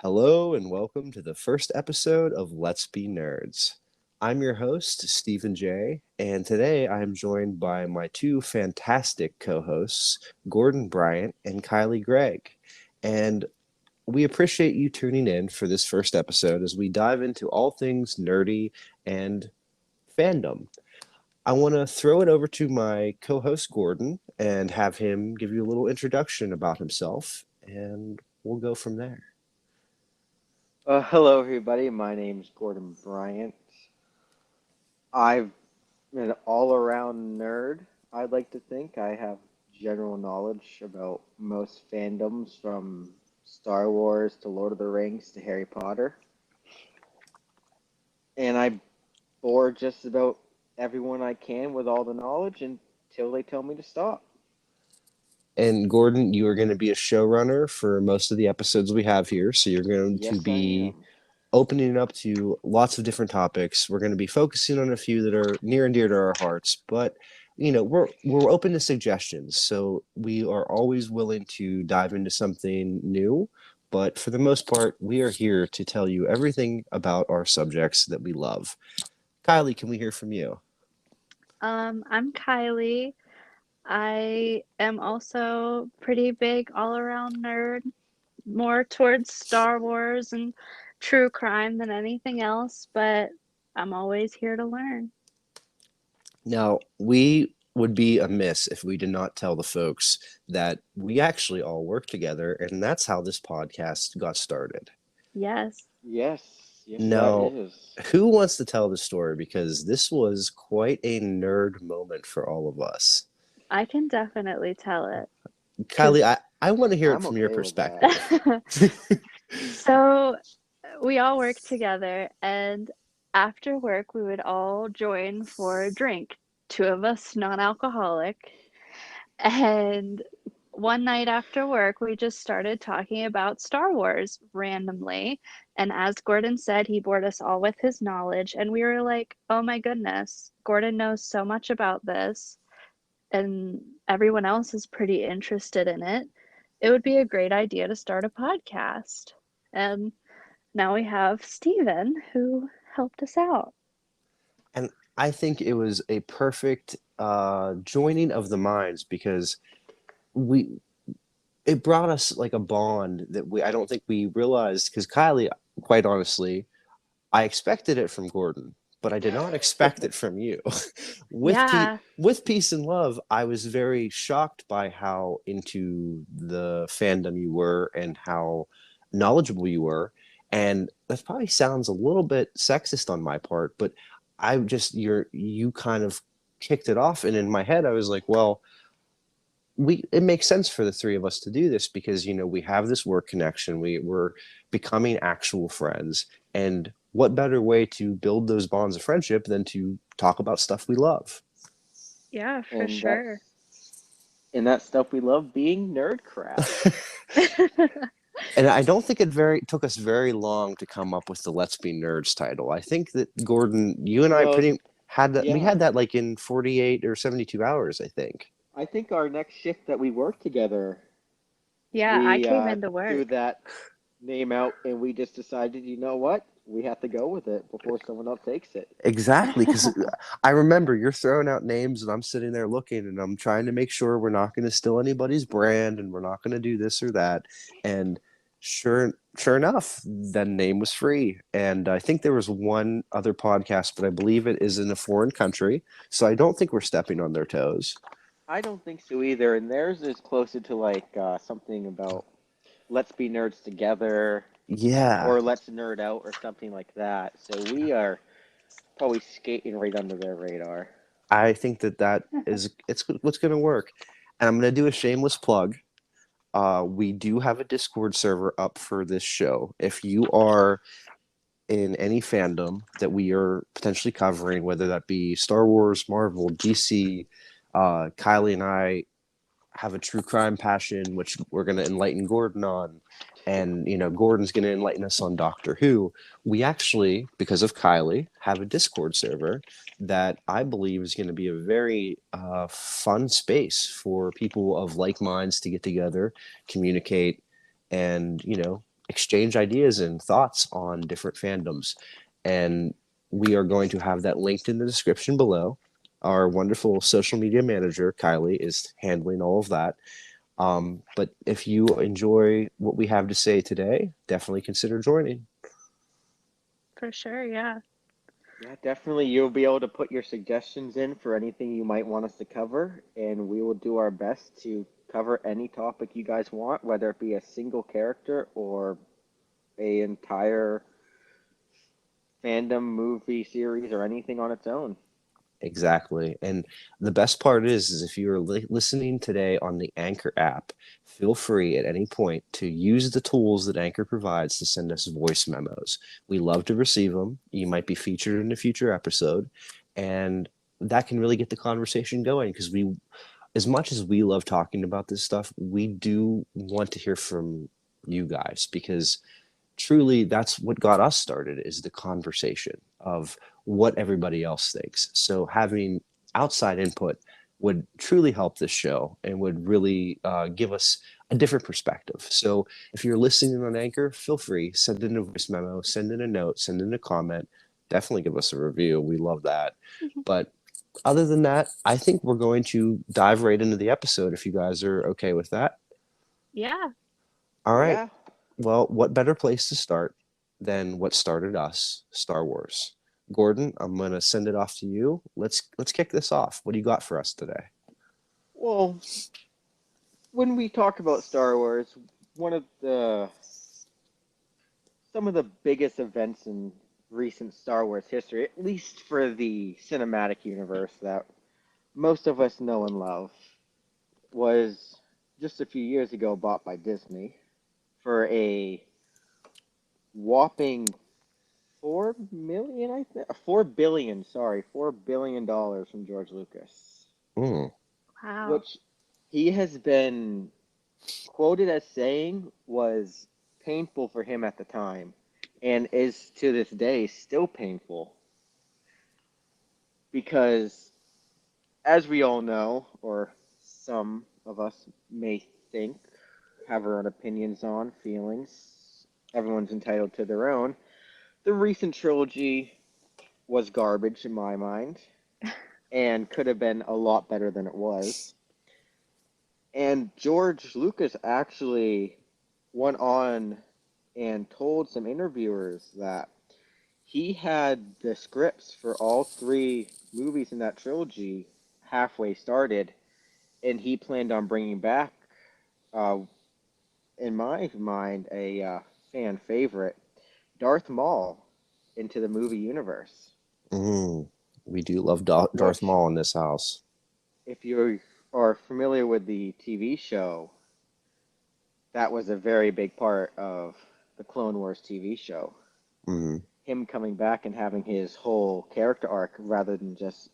Hello and welcome to the first episode of Let's Be Nerds. I'm your host, Stephen J., and today I'm joined by my two fantastic co-hosts, Gordon Bryant and Kylie Gregg. And we appreciate you tuning in for this first episode as we dive into all things nerdy and fandom. I want to throw it over to my co-host, Gordon, and have him give you a little introduction about himself, and we'll go from there. Hello, everybody. My name's Gordon Bryant. I'm an all-around nerd. I'd like to think I have general knowledge about most fandoms from Star Wars to Lord of the Rings to Harry Potter. And I bore just about everyone I can with all the knowledge until they tell me to stop. And Gordon, you are going to be a showrunner for most of the episodes we have here. So you're going to Yes, I be am. opening it up to lots of different topics. We're going to be focusing on a few that are near and dear to our hearts, but we're open to suggestions. So we are always willing to dive into something new. But for the most part, we are here to tell you everything about our subjects that we love. Kylie, can we hear from you? I'm Kylie. I am also pretty big all-around nerd, more towards Star Wars and true crime than anything else, but I'm always here to learn. Now, we would be amiss if we did not tell the folks that we actually all work together, and that's how this podcast got started. Yes. Yes, Now, that is. who wants to tell the story? Because this was quite a nerd moment for all of us. I can definitely tell it. Kylie, I want to hear it I'm from your okay with that. perspective. So we all work together, and after work, we would all join for a drink. Two of us non-alcoholic. And one night after work, we just started talking about Star Wars randomly. And as Gordon said, he bored us all with his knowledge. And we were like, oh my goodness, Gordon knows so much about this, and everyone else is pretty interested in it. It would be a great idea to start a podcast. And now we have Steven who helped us out. And I think it was a perfect joining of the minds because it brought us like a bond that I don't think we realized, because Kylie, quite honestly, I expected it from Gordon, but I did not expect it from you. Yeah. With Peace and Love, I was very shocked by how into the fandom you were and how knowledgeable you were. And that probably sounds a little bit sexist on my part, but you kind of kicked it off. And in my head, I was like, well, it makes sense for the three of us to do this because, we have this work connection. We're becoming actual friends. And what better way to build those bonds of friendship than to talk about stuff we love? Yeah, for And sure. that stuff we love being nerd crap. And I don't think it took us very long to come up with the Let's Be Nerds title. I think that Gordon, you and I No, had that. We yeah. had that like in 48 or 72 hours, I think. I think our next shift that we work together, Yeah, I we came into threw work. that name out and we just decided, you know what? We have to go with it before someone else takes it. Exactly, because I remember you're throwing out names and I'm sitting there looking and I'm trying to make sure we're not going to steal anybody's brand and we're not going to do this or that. And sure enough, that name was free. And I think there was one other podcast, but I believe it is in a foreign country. So I don't think we're stepping on their toes. I don't think so either. And theirs is closer to like something about let's be nerds together Yeah. or let's nerd out or something like that. So we are probably skating right under their radar. I think it's what's going to work. And I'm going to do a shameless plug. We do have a Discord server up for this show. If you are in any fandom that we are potentially covering, whether that be Star Wars, Marvel, DC, Kylie and I have a true crime passion, which we're going to enlighten Gordon on. And, Gordon's going to enlighten us on Doctor Who. We actually, because of Kylie, have a Discord server that I believe is going to be a very fun space for people of like minds to get together, communicate, and, exchange ideas and thoughts on different fandoms. And we are going to have that linked in the description below. Our wonderful social media manager, Kylie, is handling all of that. But if you enjoy what we have to say today, definitely consider joining. For sure, yeah. Yeah, definitely. You'll be able to put your suggestions in for anything you might want us to cover, and we will do our best to cover any topic you guys want, whether it be a single character or a entire fandom, movie, series, or anything on its own. Exactly. And the best part is if you're listening today on the Anchor app, feel free at any point to use the tools that Anchor provides to send us voice memos. We love to receive them. You might be featured in a future episode, and that can really get the conversation going because as much as we love talking about this stuff, we do want to hear from you guys because truly that's what got us started is the conversation of what everybody else thinks. So having outside input would truly help this show and would really give us a different perspective. So if you're listening on Anchor, feel free, send in a voice memo, send in a note, send in a comment, definitely give us a review. We love that. But other than that, I think we're going to dive right into the episode if you guys are okay with that. Yeah. All right. Yeah. Well, what better place to start than what started us, Star Wars? Gordon, I'm gonna send it off to you. Let's kick this off. What do you got for us today? Well, when we talk about Star Wars, one of the some of the biggest events in recent Star Wars history, at least for the cinematic universe that most of us know and love, was just a few years ago bought by Disney for a whopping 4 million, I think, 4 billion, sorry, $4 billion from George Lucas, Mm, Wow. which he has been quoted as saying was painful for him at the time and is to this day still painful because, as we all know, or some of us may think, have our own opinions on, feelings, everyone's entitled to their own. The recent trilogy was garbage in my mind and could have been a lot better than it was. And George Lucas actually went on and told some interviewers that he had the scripts for all three movies in that trilogy halfway started, and he planned on bringing back, uh, in my mind, a fan favorite, Darth Maul, into the movie universe. mm. We do love Darth Which, Maul in this house. if you are familiar with the TV show, that was a very big part of the Clone Wars TV show. Mm, Him coming back and having his whole character arc rather than just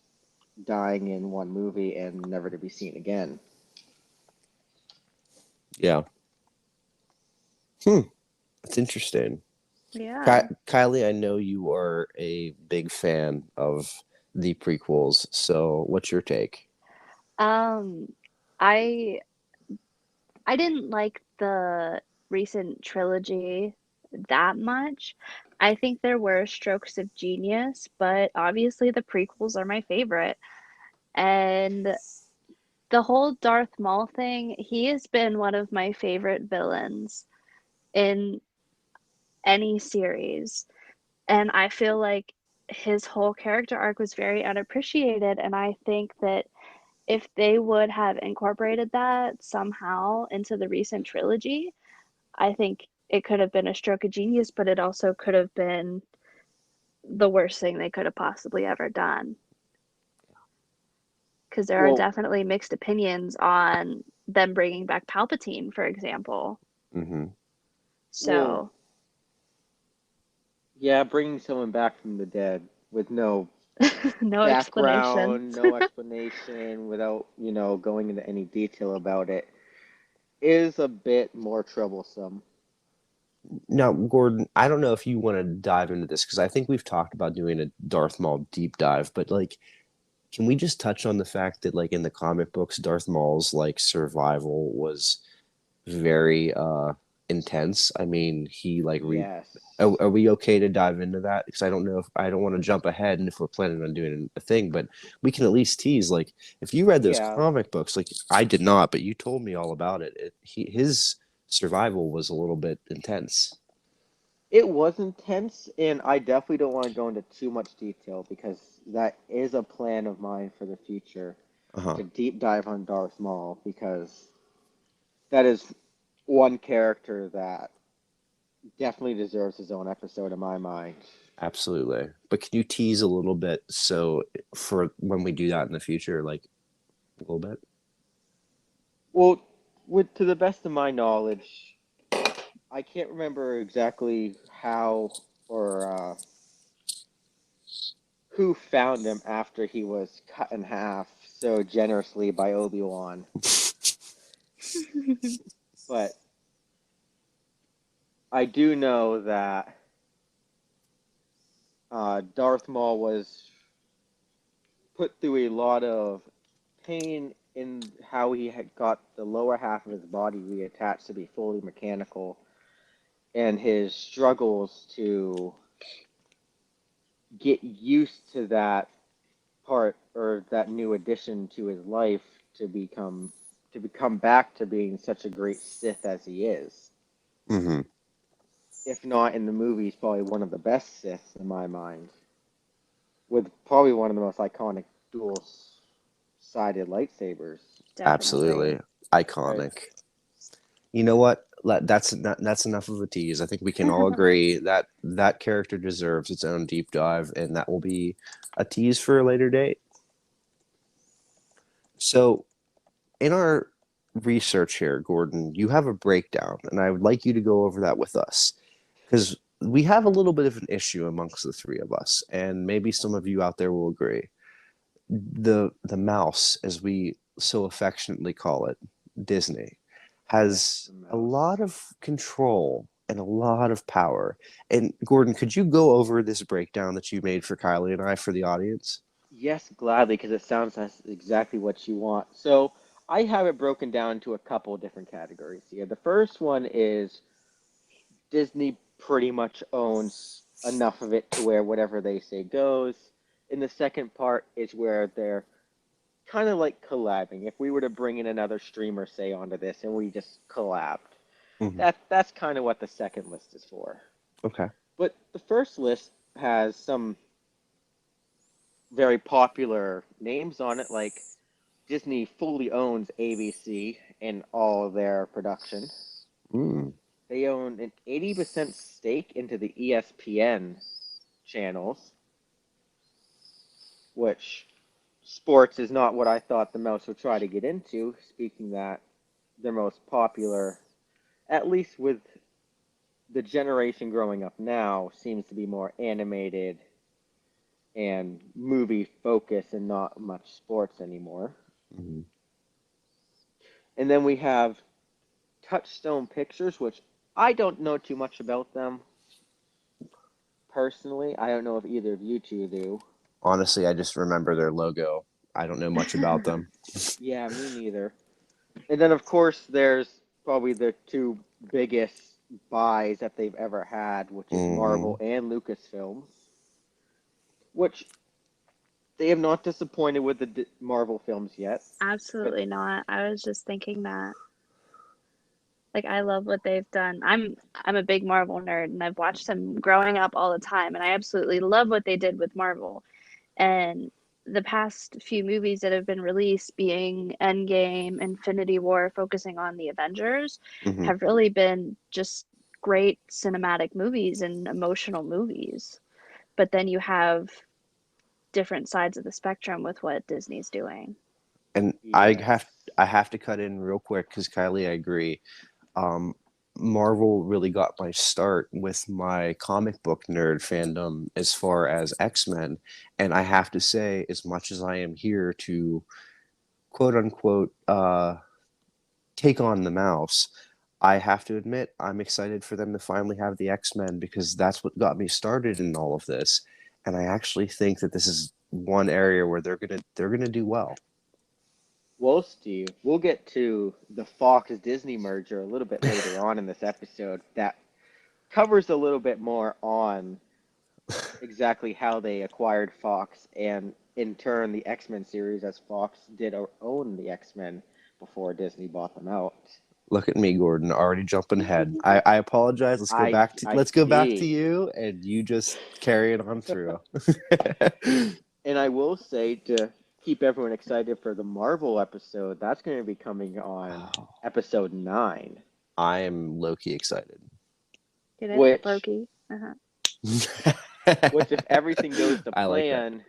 dying in one movie and never to be seen again. yeah. Hmm. That's interesting. Yeah. Kylie, I know you are a big fan of the prequels. So, what's your take? Um, I I didn't like the recent trilogy that much. I think there were strokes of genius, but obviously the prequels are my favorite. And the whole Darth Maul thing, he has been one of my favorite villains in any series. And I feel like his whole character arc was very unappreciated. And I think that if they would have incorporated that somehow into the recent trilogy, I think it could have been a stroke of genius, but it also could have been the worst thing they could have possibly ever done. because there are Well, definitely mixed opinions on them bringing back Palpatine, for example. Mm-hmm. well, So, yeah, bringing someone back from the dead with no no explanation. background, no explanation, without, going into any detail about it, is a bit more troublesome. Now, Gordon, I don't know if you want to dive into this because I think we've talked about doing a Darth Maul deep dive, but like, can we just touch on the fact that like in the comic books, Darth Maul's like survival was very intense? I mean, he like Yes. are we okay to dive into that? Because I don't know if I don't want to jump ahead and if we're planning on doing a thing, but we can at least tease like if you read those Yeah, comic books, like I did not, but you told me all about it. His survival was a little bit intense. it was intense, and I definitely don't want to go into too much detail because that is a plan of mine for the future Uh-huh. to deep dive on Darth Maul because that is one character that definitely deserves his own episode in my mind. Absolutely. But can you tease a little bit so for when we do that in the future, like a little bit? Well, to the best of my knowledge, I can't remember exactly how or who found him after he was cut in half so generously by Obi-Wan, but I do know that Darth Maul was put through a lot of pain in how he had got the lower half of his body reattached to be fully mechanical, and his struggles to get used to that part or that new addition to his life to become back to being such a great Sith as he is. Mm-hmm. If not in the movies, probably one of the best Siths in my mind, with probably one of the most iconic dual-sided lightsabers. Definitely. Absolutely Right? iconic. You know what? That's enough of a tease. I think we can all agree that that character deserves its own deep dive, and that will be a tease for a later date. So, in our research here, Gordon, you have a breakdown, and I would like you to go over that with us because we have a little bit of an issue amongst the three of us, and maybe some of you out there will agree. The mouse, as we so affectionately call it, Disney, Yes, has the a mouse. lot of control and a lot of power. And Gordon, could you go over this breakdown that you made for Kylie and I for the audience? Yes, gladly, because it sounds that's exactly what you want. So I have it broken down to a couple of different categories here. The first one is Disney pretty much owns enough of it to where whatever they say goes. And the second part is where they're kind of like collabing. If we were to bring in another streamer, say, onto this and we just collabed, Hmm. that's kind of what the second list is for. Okay. But the first list has some very popular names on it, like Disney fully owns ABC and all of their production. Mm. They own an 80% stake into the ESPN channels, which sports is not what I thought the mouse would try to get into, speaking that their most popular, at least with the generation growing up now, seems to be more animated and movie focused and not much sports anymore. Hmm. And then we have Touchstone Pictures, which I don't know too much about them personally. I don't know if either of you two do. Honestly, I just remember their logo. I don't know much about them. Yeah, me neither. And then, of course, there's probably the two biggest buys that they've ever had, which is Hmm. Marvel and Lucasfilms, which they have not disappointed with the Marvel films yet. But Absolutely not. I was just thinking that. Like I love what they've done. I'm a big Marvel nerd and I've watched them growing up all the time and I absolutely love what they did with Marvel. And the past few movies that have been released, being Endgame, Infinity War, focusing on the Avengers, Hmm. have really been just great cinematic movies and emotional movies. But then you have different sides of the spectrum with what Disney's doing. And Yes. I have to cut in real quick because Kylie, I agree. Um, Marvel really got my start with my comic book nerd fandom as far as X-Men, and I have to say, as much as I am here to quote unquote take on the mouse, I have to admit I'm excited for them to finally have the X-Men because that's what got me started in all of this. And I actually think that this is one area where they're gonna do well. Well, Steve, we'll get to the Fox Disney merger a little bit later on in this episode that covers a little bit more on exactly how they acquired Fox and in turn the X-Men series as Fox did own the X-Men before Disney bought them out. Look at me, Gordon, already jumping ahead. I apologize. I Let's go back to see. you, and you just carry it on through. And I will say to keep everyone excited for the Marvel episode, that's going to be coming on Oh, episode 9, I am low key excited. Get it? which Loki. Uh-huh. which if everything goes to I like that. plan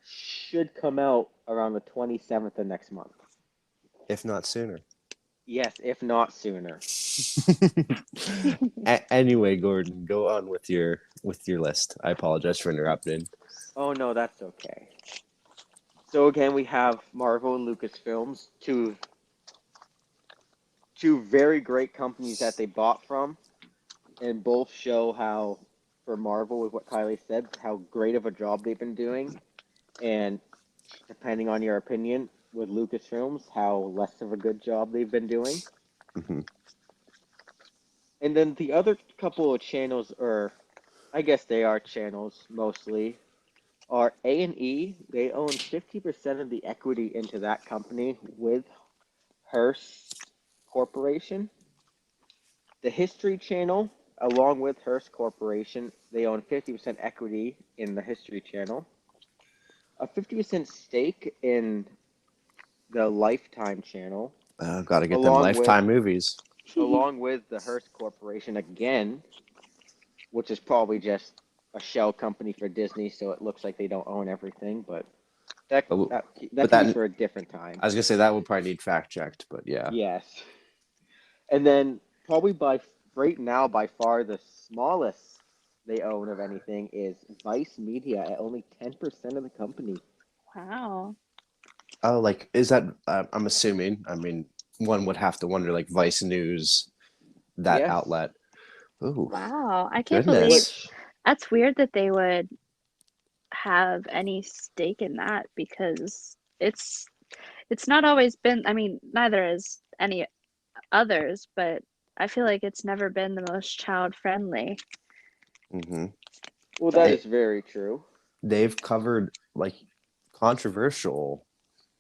should come out around the 27th of next month. If not sooner. Yes, if not sooner. Anyway, Gordon, go on with your list. I apologize for interrupting. Oh no, that's okay. So again, we have Marvel and Lucasfilms, two very great companies that they bought from, and both show how, for Marvel, with what Kylie said, how great of a job they've been doing, and depending on your opinion, with Lucasfilms, how less of a good job they've been doing. Mhm. And then the other couple of channels, or I guess they are channels mostly, are A&E. They own 50% of the equity into that company with Hearst Corporation. The History Channel, along with Hearst Corporation, they own 50% equity in the History Channel, a 50% stake in the Lifetime Channel, Got to get them along with Lifetime movies. the Hearst Corporation again, which is probably just a shell company for Disney, so it looks like they don't own everything, but that But, that that but could be that for a different time. I was gonna say that would probably need fact checked, but yeah. Yes. And then probably by right now by far the smallest they own of anything is Vice Media at only 10% of the company. Wow. Oh, like is that? I'm assuming. I mean, one would have to wonder, like Vice News, that Yes. outlet. Ooh, Wow. I can't believe goodness. Which, that's weird that they would have any stake in that because it's not always been, I mean, neither is any others, but I feel like it's never been the most child friendly. Hmm. well, that They is very true. they've covered like controversial,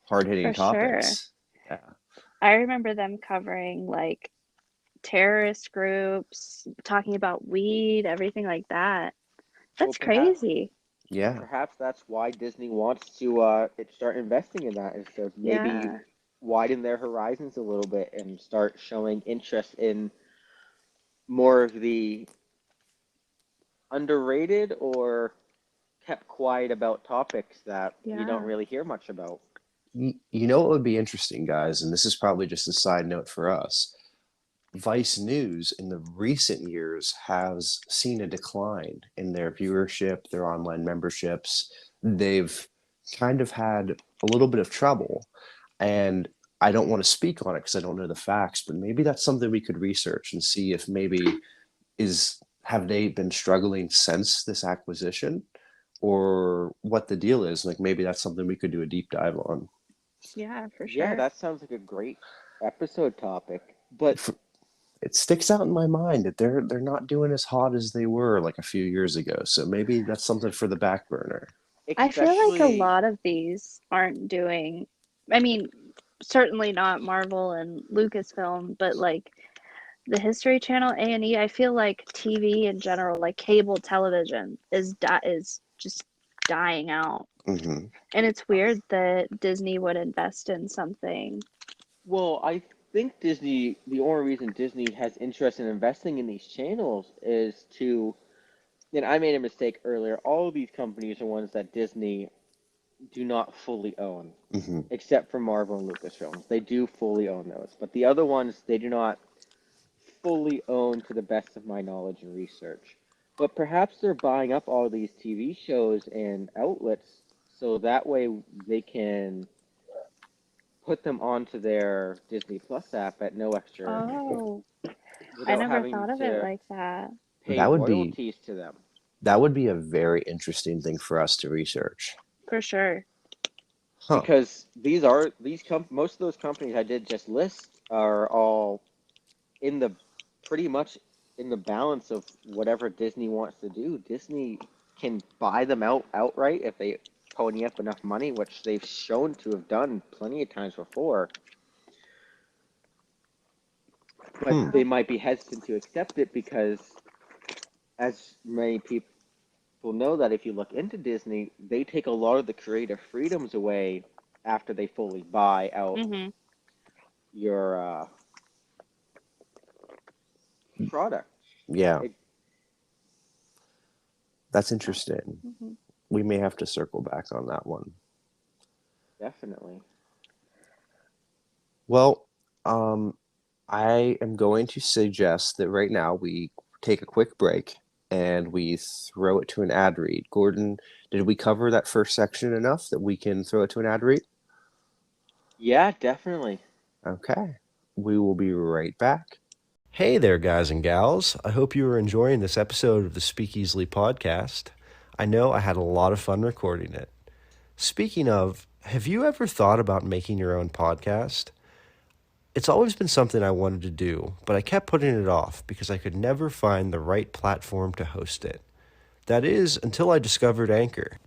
hard hitting For sure. topics. Yeah. I remember them covering like terrorist groups, talking about weed, everything like that. Well, That's crazy. Yeah. perhaps that's why Disney wants to start investing in that, is to maybe Yeah. widen their horizons a little bit and start showing interest in more of the underrated or kept quiet about topics that you don't Yeah. really hear much about. You know what would be interesting, guys, and this is probably just a side note for us. Vice News in the recent years has seen a decline in their viewership, their online memberships. They've kind of had a little bit of trouble. And I don't want to speak on it because I don't know the facts, but maybe that's something we could research and see if maybe is have they been struggling since this acquisition or what the deal is. Like maybe that's something we could do a deep dive on. Yeah, for Yeah, sure. that sounds like a great episode topic. But It sticks out in my mind that they're not doing as hot as they were like a few years ago. So maybe that's something for the back burner. I feel like a especially, lot of these aren't doing, I mean, certainly not Marvel and Lucasfilm, but like the History Channel, A&E, I feel like TV in general, like cable television is just dying out. Hmm. And it's weird that Disney would invest in something. well, I think Disney, the only reason Disney has interest in investing in these channels is to, and I made a mistake earlier, all of these companies are ones that Disney do not fully own, Hmm. except for Marvel and Lucasfilms. They do fully own those, but the other ones they do not fully own to the best of my knowledge and research. But perhaps they're buying up all these TV shows and outlets so that way they can put them onto their Disney Plus app at no extra Oh, I without never having thought of it to like that. pay That would be royalties to them. that would be a very interesting thing for us to research. For sure. Huh. Because most of those companies I did just list are all in the pretty much in the balance of whatever Disney wants to do. Disney can buy them out outright if they pony up enough money, which they've shown to have done plenty of times before. But Hmm. they Wow. might be hesitant to accept it because, as many people know, that if you look into Disney, they take a lot of the creative freedoms away after they fully buy out Mhm. your product. Yeah, It that's interesting. Mhm. We may have to circle back on that one. definitely. Well, um, I am going to suggest that right now we take a quick break and we throw it to an ad read. Gordon, did we cover that first section enough that we can throw it to an ad read? Yeah, definitely. Okay. We will be right back. Hey there, guys and gals. I hope you are enjoying this episode of the Speakeasily podcast. I know I had a lot of fun recording it. Speaking of, have you ever thought about making your own podcast? It's always been something I wanted to do, but I kept putting it off because I could never find the right platform to host it. That is, until I discovered Anchor.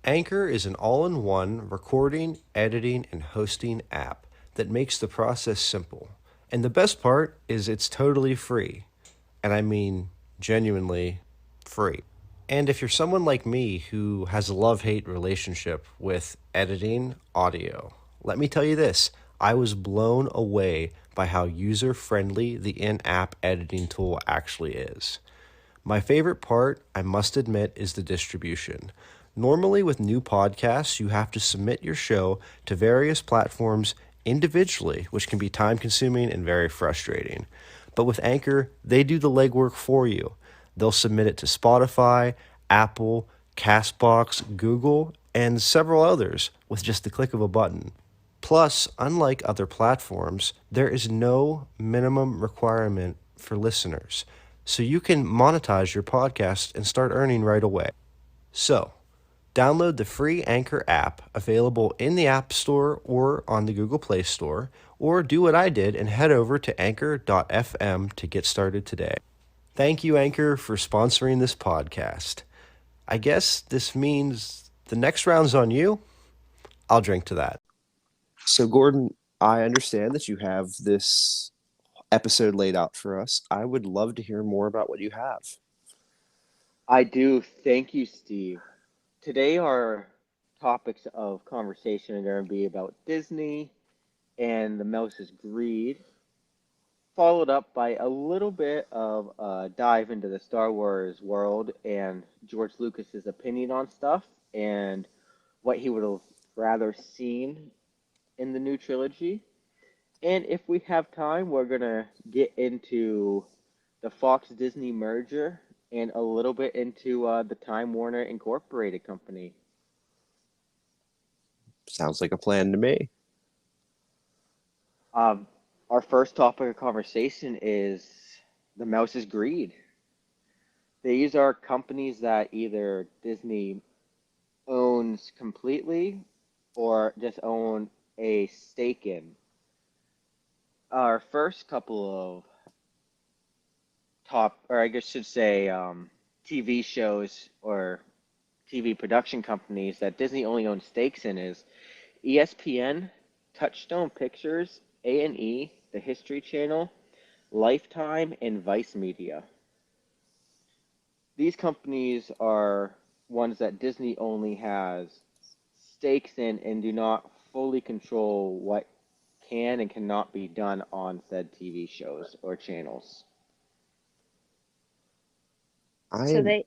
Anchor is an all in one recording, editing, and hosting app that makes the process simple. And the best part is it's totally free. And I mean, genuinely free. And if you're someone like me who has a love hate relationship with editing audio, let me tell you this, I was blown away by how user friendly the in app editing tool actually is. My favorite part, I must admit, is the distribution. Normally, with new podcasts, you have to submit your show to various platforms individually, which can be time consuming and very frustrating. But with Anchor, they do the legwork for you. They'll submit it to Spotify, Apple, Castbox, Google, and several others with just the click of a button. Plus, unlike other platforms, there is no minimum requirement for listeners, so you can monetize your podcast and start earning right away. So, download the free Anchor app available in the App Store or on the Google Play Store, or do what I did and head over to anchor.fm to get started today. Thank you, Anchor, for sponsoring this podcast. I guess this means the next round's on you. I'll drink to that. So, Gordon, I understand that you have this episode laid out for us. I would love to hear more about what you have. I do. Thank you, Steve. Today, our topics of conversation are going to be about Disney and the mouse's greed, followed up by a little bit of a dive into the Star Wars world and George Lucas's opinion on stuff and what he would have rather seen in the new trilogy. And if we have time, we're going to get into the Fox Disney merger and a little bit into the Time Warner Incorporated company. Sounds like a plan to me. Um, our first topic of conversation is the mouse's greed. These are companies that either Disney owns completely or just own a stake in. Our first couple of or I guess should say, TV shows or TV production companies that Disney only owns stakes in is ESPN, Touchstone Pictures, A&E, the History Channel, Lifetime, and Vice Media. These companies are ones that Disney only has stakes in and do not fully control what can and cannot be done on said TV shows or channels. I So am they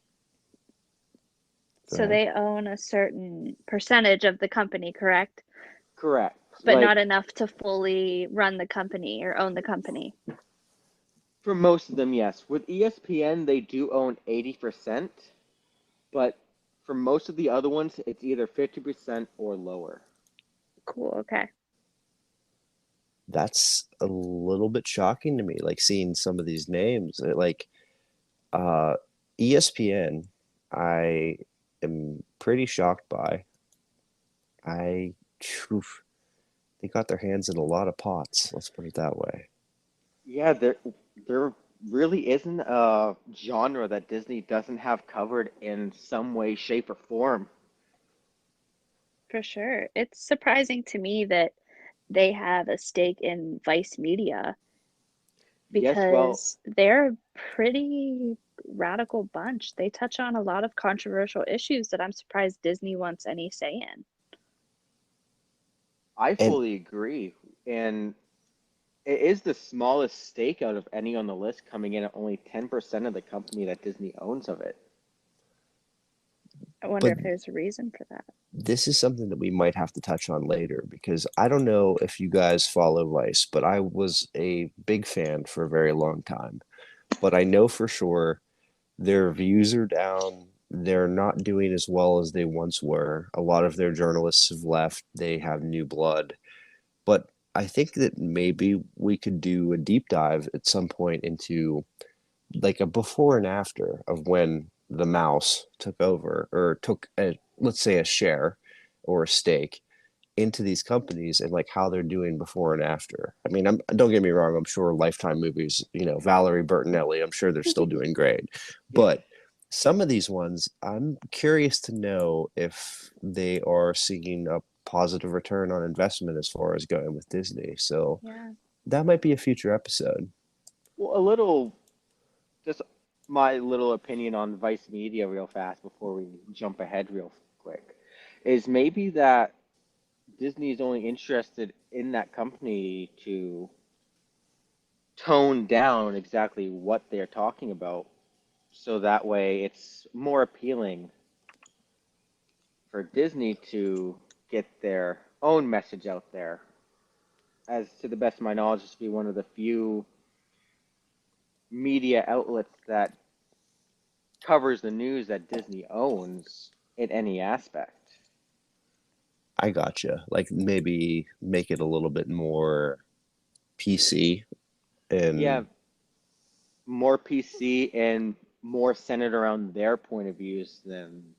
Go So ahead. they own a certain percentage of the company, correct? Correct. But Like not enough to fully run the company or own the company. for most of them, yes. With ESPN, they do own 80%, but for most of the other ones, it's either 50% or lower. Cool, okay. That's a little bit shocking to me, like seeing some of these names. Like uh, ESPN, I am pretty shocked by. I, oof, they got their hands in a lot of pots. Let's put it that way. Yeah, there really isn't a genre that Disney doesn't have covered in some way, shape, or form. For sure. It's surprising to me that they have a stake in Vice Media Yes, well, because they're a pretty radical bunch. They touch on a lot of controversial issues that I'm surprised Disney wants any say in. I And fully agree. And it is the smallest stake out of any on the list, coming in at only 10% of the company that Disney owns of it. I wonder but if there's a reason for that. this is something that we might have to touch on later because I don't know if you guys follow Vice, but I was a big fan for a very long time. But I know for sure their views are down. They're not doing as well as they once were. A lot of their journalists have left. They have new blood. But I think that maybe we could do a deep dive at some point into like a before and after of when the mouse took over or took a, let's say, a share or a stake into these companies and like how they're doing before and after. I mean, don't get me wrong, I'm sure Lifetime movies, Valerie Bertinelli, I'm sure they're still doing great. Yes. But some of these ones, I'm curious to know if they are seeing a positive return on investment as far as going with Disney. So Yeah. that might be a future episode. Well, a little, just my little opinion on Vice Media real fast before we jump ahead real quick, is maybe that Disney is only interested in that company to tone down exactly what they're talking about, so that way it's more appealing for Disney to get their own message out there. As to the best of my knowledge, this to be one of the few media outlets that covers the news that Disney owns in any aspect. I gotcha. Like maybe make it a little bit more PC Yeah, and more PC and more centered around their point of views than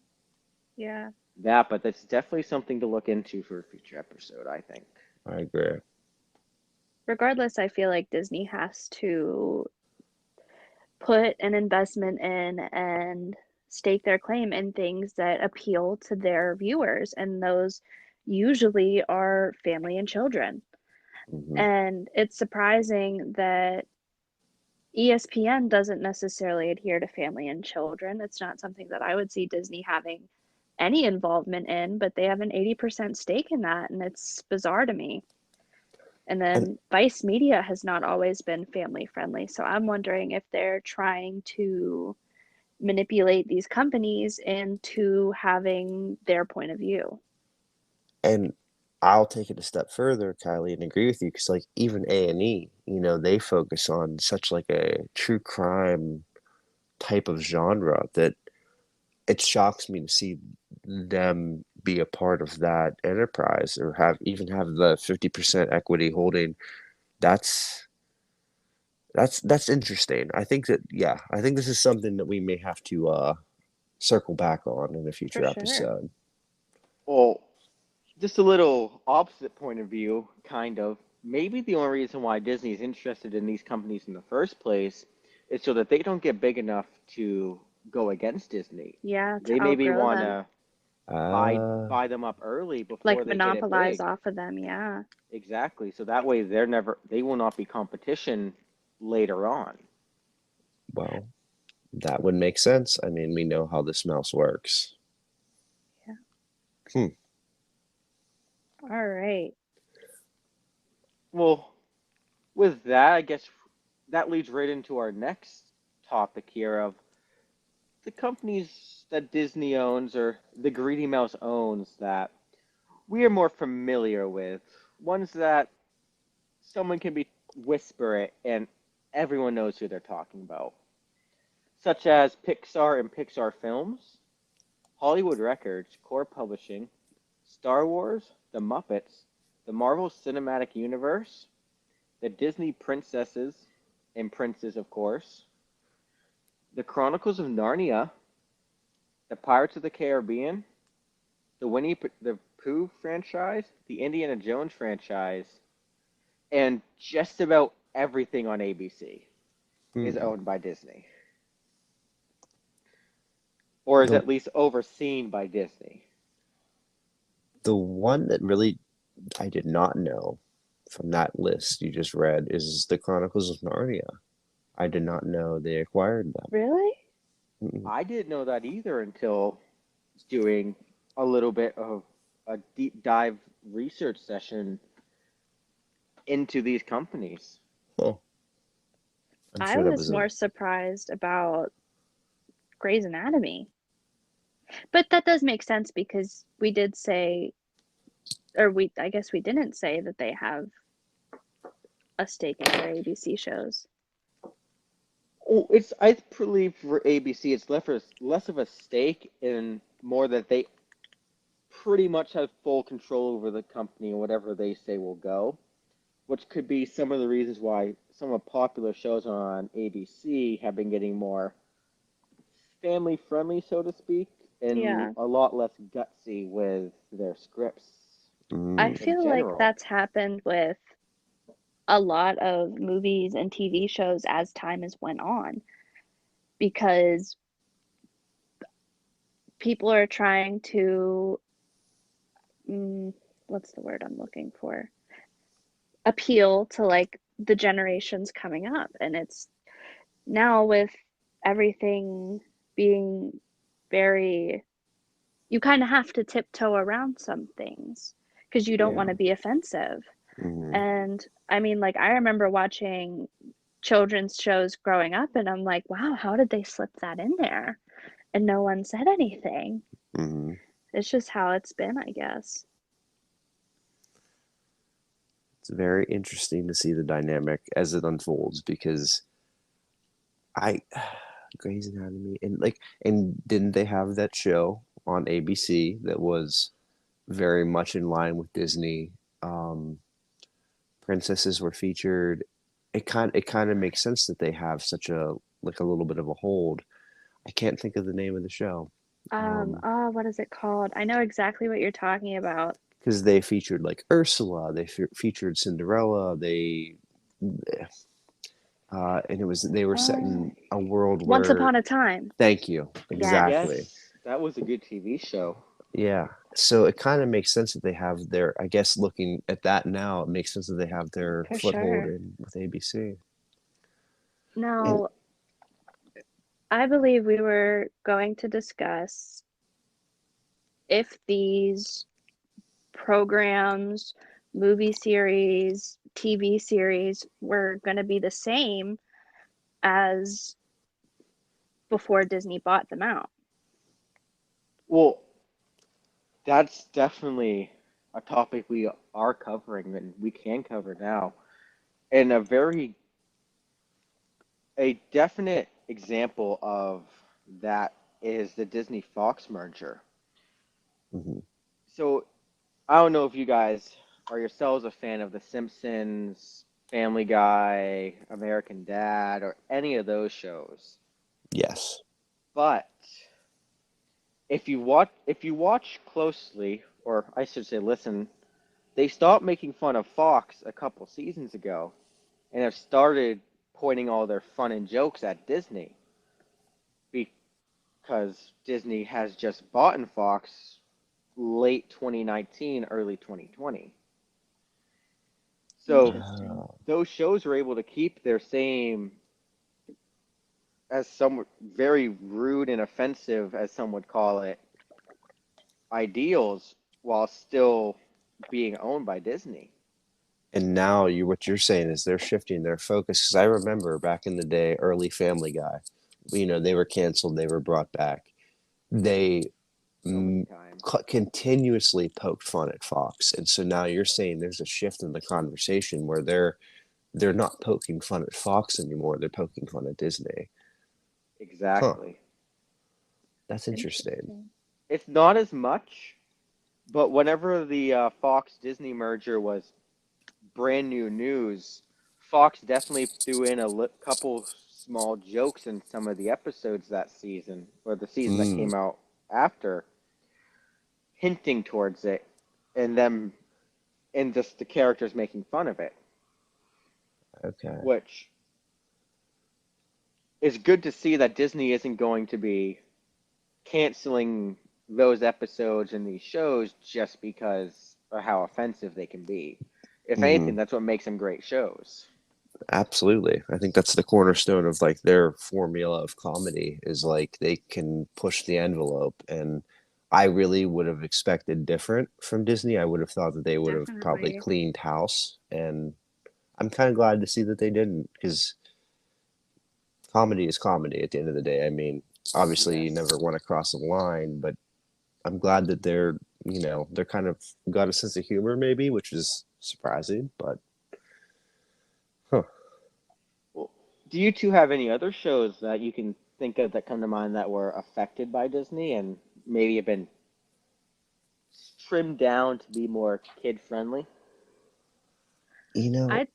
Yeah. that, but that's definitely something to look into for a future episode, I think. I agree. Regardless, I feel like Disney has to put an investment in and stake their claim in things that appeal to their viewers, and those usually are family and children. Hmm. And it's surprising that ESPN doesn't necessarily adhere to family and children. It's not something that I would see Disney having any involvement in, but they have an 80% stake in that, and it's bizarre to me. And And then Vice Media has not always been family friendly. So I'm wondering if they're trying to manipulate these companies into having their point of view. and I'll take it a step further, Kylie, and agree with you because like even A&E, they focus on such like a true crime type of genre that it shocks me to see them be a part of that enterprise or have the 50% equity holding. That's that's interesting. I think that yeah, I think this is something that we may have to circle back on in a For future sure. episode. Well, just a little opposite point of view, kind of. Maybe the only reason why Disney is interested in these companies in the first place is so that they don't get big enough to go against Disney. Yeah, They to maybe outgrow want them, to buy Uh, buy them up early like before they get it monopolize big. off of them. Yeah, Exactly. So that way they will not be competition later on. well, that would make sense. I mean, we know how this mouse works. yeah. Hmm. All right. Well, with that, I guess that leads right into our next topic here of the companies that Disney owns or the Greedy Mouse owns that we are more familiar with, ones that someone can be whisper it and everyone knows who they're talking about, such as Pixar and Pixar Films, Hollywood Records, Core Publishing, Star Wars, The Muppets, the Marvel Cinematic Universe, the Disney Princesses and Princes, of course, the Chronicles of Narnia, the Pirates of the Caribbean, the Winnie the Pooh franchise, the Indiana Jones franchise, and just about everything on ABC is Hmm. owned by Disney, or is The at least overseen by Disney. the one that really I did not know from that list you just read is the Chronicles of Narnia. I did not know they acquired them. Really? Mm-mm. I didn't know that either until doing a little bit of a deep dive research session into these companies. Oh, I'm I sure that was was a more surprised about Grey's Anatomy. But that does make sense because we did say, or I guess we didn't say that they have a stake in their ABC shows. Oh, it's I believe for ABC, it's less of a stake and more that they pretty much have full control over the company and whatever they say will go, which could be some of the reasons why some of the popular shows on ABC have been getting more family friendly, so to speak, and Yeah. a lot less gutsy with their scripts I mm, in feel like general. that's happened with a lot of movies and TV shows as time has went on because people are trying to, mm, what's the word I'm looking for? Appeal to like the generations coming up. And it's now with everything being very, you kind of have to tiptoe around some things because you don't Yeah. want to be offensive. mm. And I mean, like, I remember watching children's shows growing up, and I'm like, wow, how did they slip that in there? And no one said anything. Hmm. It's just how it's been, I guess. It's very interesting to see the dynamic as it unfolds because I Grey's Anatomy and didn't they have that show on ABC that was very much in line with Disney? Um, Princesses were featured. It kind of makes sense that they have such a like a little bit of a hold. I can't think of the name of the show. Oh, what is it called? I know exactly what you're talking about. Because they featured like Ursula, they featured Cinderella, and they were set Uh, in a world Once where, Upon a Time. thank you, Yes. exactly, Yes, that was a good TV show. yeah. So it kind of makes sense that they have their. I guess looking at that now, it makes sense that they have their For foothold sure. in with ABC. And Now, I believe we were going to discuss if these programs, movie series, TV series were going to be the same as before Disney bought them out. Well, that's definitely a topic we are covering and we can cover now. And a definite example of that is the Disney Fox merger. mhm, So I don't know if you guys are yourselves a fan of The Simpsons, Family Guy, American Dad, or any of those shows. yes, But if you watch closely, or I should say listen, they stopped making fun of Fox a couple seasons ago and have started pointing all their fun and jokes at Disney because Disney has just bought in Fox late 2019, early 2020. So Interesting. uh, those shows were able to keep their same, as some very rude and offensive, as some would call it, ideals while still being owned by Disney. and now what you're saying is they're shifting their focus. Because I remember back in the day, early Family Guy. they were canceled, they were brought back. They So many times. continuously poked fun at Fox, and so now you're saying there's a shift in the conversation where they're not poking fun at Fox anymore. They're poking fun at Disney. Huh. Exactly. That's interesting. Interesting. It's not as much, but whenever the Fox Disney merger was brand new news, Fox definitely threw in a couple small jokes in some of the episodes that season, or the season that Mm, came out after, hinting towards it, and them and just the characters making fun of it, okay. which is good to see that Disney isn't going to be canceling those episodes and these shows just because of how offensive they can be. If anything, Hmm. that's what makes them great shows. Absolutely. I think that's the cornerstone of like their formula of comedy is like they can push the envelope. And I really would have expected different from Disney. I would have thought that they would have probably Definitely. cleaned house. And I'm kind of glad to see that they didn't, because comedy is comedy at the end of the day. I mean, obviously you Yes, never want to cross a line, but I'm glad that they're kind of got a sense of humor maybe, which is surprising, but huh. well, do you two have any other shows that you can think of that come to mind that were affected by Disney and maybe have been trimmed down to be more kid friendly? You know, I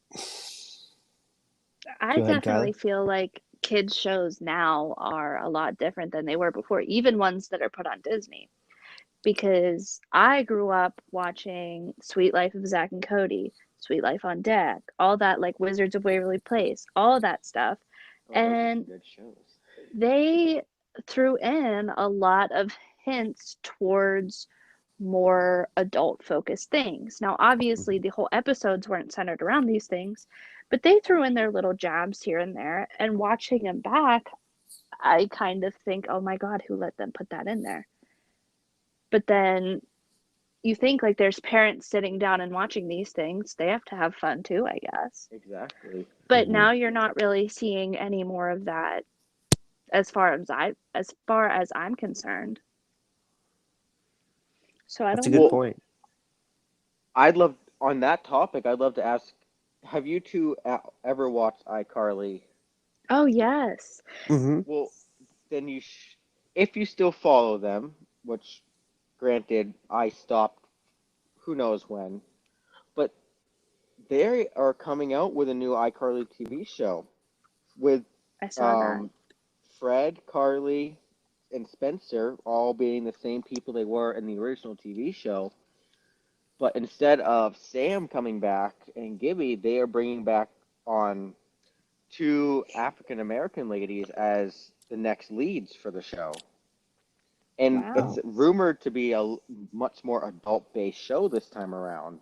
I go ahead, definitely Kylie. feel like kids shows now are a lot different than they were before, even ones that are put on Disney. Because I grew up watching Sweet Life of Zack and Cody, Sweet Life on Deck, all that like Wizards of Waverly Place, all that stuff. Oh, those are some And good shows. they threw in a lot of hints towards more adult focused things. Now, obviously, Mhm. the whole episodes weren't centered around these things, but they threw in their little jabs here and there. And watching them back, I kind of think, oh my God, who let them put that in there? But then you think like there's parents sitting down and watching these things. They have to have fun too, I guess. Exactly. But Mhm. now you're not really seeing any more of that as far as I'm concerned. So I That's a don't good Well, know. point. I'd love on that topic. I'd love to ask: have you two ever watched iCarly? Oh yes. Hmm. Well, then if you still follow them, which granted I stopped, who knows when, but they are coming out with a new iCarly TV show with I saw that. um, Fred, Carly, and Spencer all being the same people they were in the original TV show. But instead of Sam coming back and Gibby, they are bringing back on two African American ladies as the next leads for the show. And it's Wow. Oh, rumored to be a much more adult based show this time around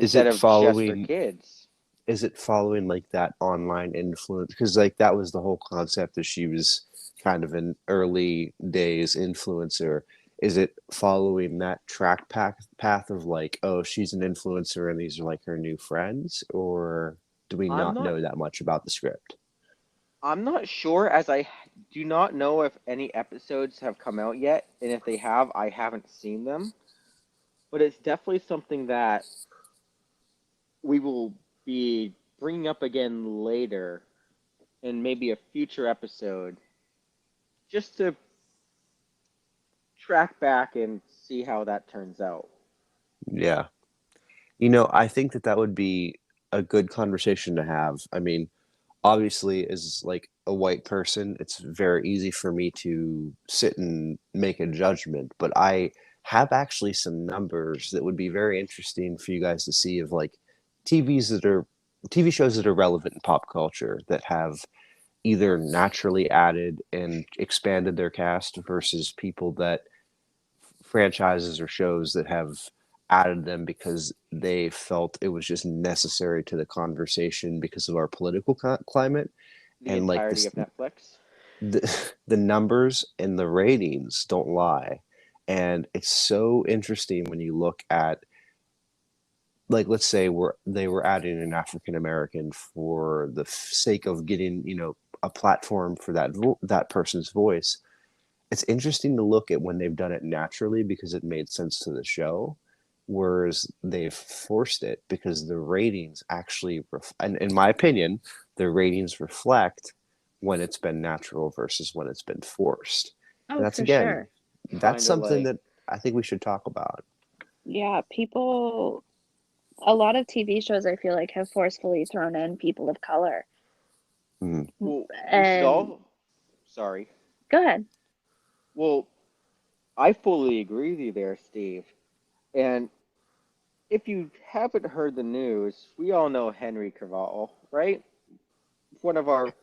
is instead it of just for following? kids. Is it following like that online influence? Because like that was the whole concept that she was kind of an early days influencer. Is it following that path of like, oh, she's an influencer and these are like her new friends, or do we I'm not not know that much about the script? I'm not sure as I do not know if any episodes have come out yet, and if they have, I haven't seen them. But it's definitely something that we will be bringing up again later in maybe a future episode, just to track back and see how that turns out. Yeah. I think that that would be a good conversation to have. I mean, obviously, as like a white person, it's very easy for me to sit and make a judgment, but I have actually some numbers that would be very interesting for you guys to see of like TVs that are TV shows that are relevant in pop culture that have either naturally added and expanded their cast versus people that franchises or shows that have added them because they felt it was just necessary to the conversation because of our political climate. The And like entirety this, of Netflix. the numbers and the ratings don't lie. And it's so interesting when you look at like let's say they were adding an African American for the sake of getting, a platform for that person's voice. It's interesting to look at when they've done it naturally because it made sense to the show, whereas they've forced it because the ratings actually, and in my opinion, the ratings reflect when it's been natural versus when it's been forced. And Oh, that's for again, sure. that's Kind of something like, that I think we should talk about. Yeah, people, a lot of TV shows I feel like have forcefully thrown in people of color. Mm, well, we should And all, sorry. go ahead. Well, I fully agree with you there, Steve. And if you haven't heard the news, we all know Henry Cavill, right? One of our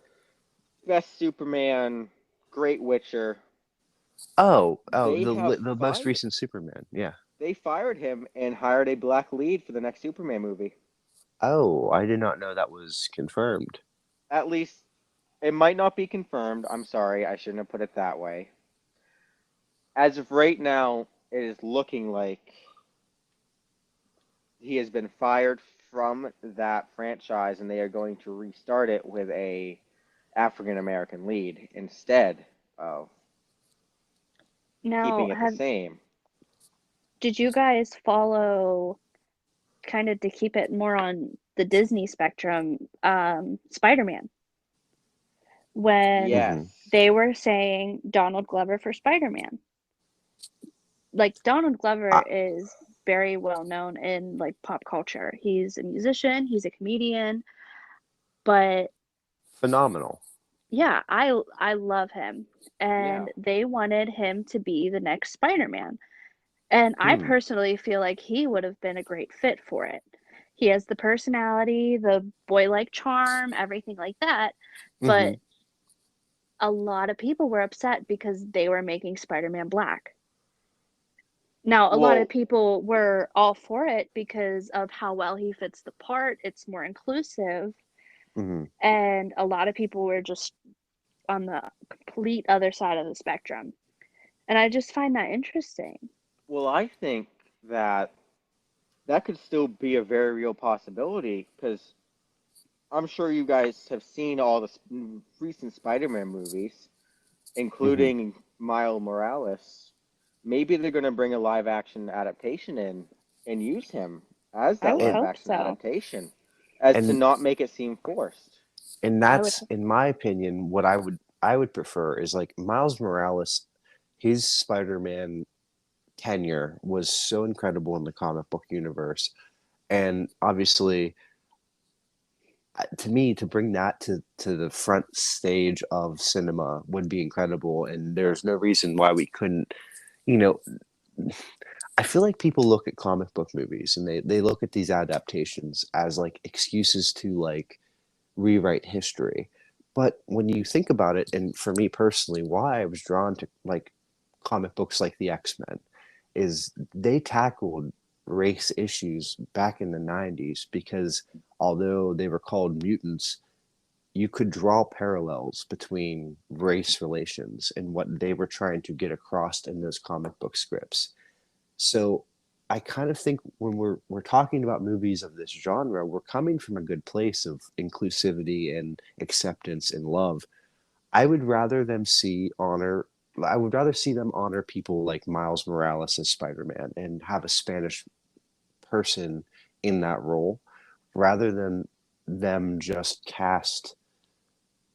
best Superman, great Witcher. oh, They have the most fired recent Superman, yeah. they fired him and hired a black lead for the next Superman movie. Oh, I did not know that was confirmed. At least it might not be confirmed. I'm sorry, I shouldn't have put it that way. As of right now, it is looking like he has been fired from that franchise and they are going to restart it with a African American lead instead of Now, keeping it the have same. did you guys follow, kind of to keep it more on the Disney spectrum, Spider-Man, when Hmm. Yes. they were saying Donald Glover for Spider-Man? Like Donald Glover Uh, is very well known in like pop culture. He's a musician, he's a comedian, but Phenomenal. yeah, I love him. Yeah. And they wanted him to be the next Spider-Man. And I Hmm. personally feel like he would have been a great fit for it. He has the personality, the boy-like charm, everything like that. Hmm. But a lot of people were upset because they were making Spider-Man black. Now, a lot of Well, people were all for it because of how well he fits the part. It's more inclusive. Hmm. And a lot of people were just on the complete other side of the spectrum. And I just find that interesting. I think that that could still be a very real possibility because I'm sure you guys have seen all the recent Spider-Man movies, Hmm. including Miles Morales. Maybe they're going to bring a live action adaptation in and use him as I that would live hope action so. adaptation as to and not make it seem forced. and I would. that's in my opinion what I would prefer is like Miles Morales. His Spider-Man tenure was so incredible in the comic book universe, and obviously, to me, to bring that to the front stage of cinema would be incredible. And there's no reason why we couldn't. You know, I feel like people look at comic book movies and they look at these adaptations as like excuses to like rewrite history. But when you think about it, and for me personally, why I was drawn to like comic books like the X-Men is they tackled race issues back in the 90s because although they were called mutants, you could draw parallels between race relations and what they were trying to get across in those comic book scripts. So I kind of think when we're talking about movies of this genre, we're coming from a good place of inclusivity and acceptance and love. I would rather them see honor. I would rather see them honor people like Miles Morales as Spider-Man and have a Spanish person in that role, rather than them just cast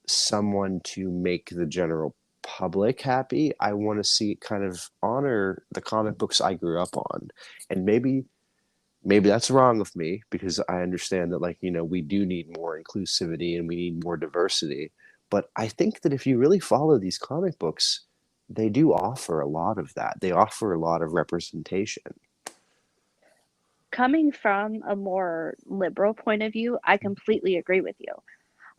someone to make the general public happy. I want to see it kind of honor the comic books I grew up on. And maybe that's wrong of me because I understand that like, we do need more inclusivity and we need more diversity. But I think that if you really follow these comic books, they do offer a lot of that. They offer a lot of representation. Coming from a more liberal point of view, I completely agree with you.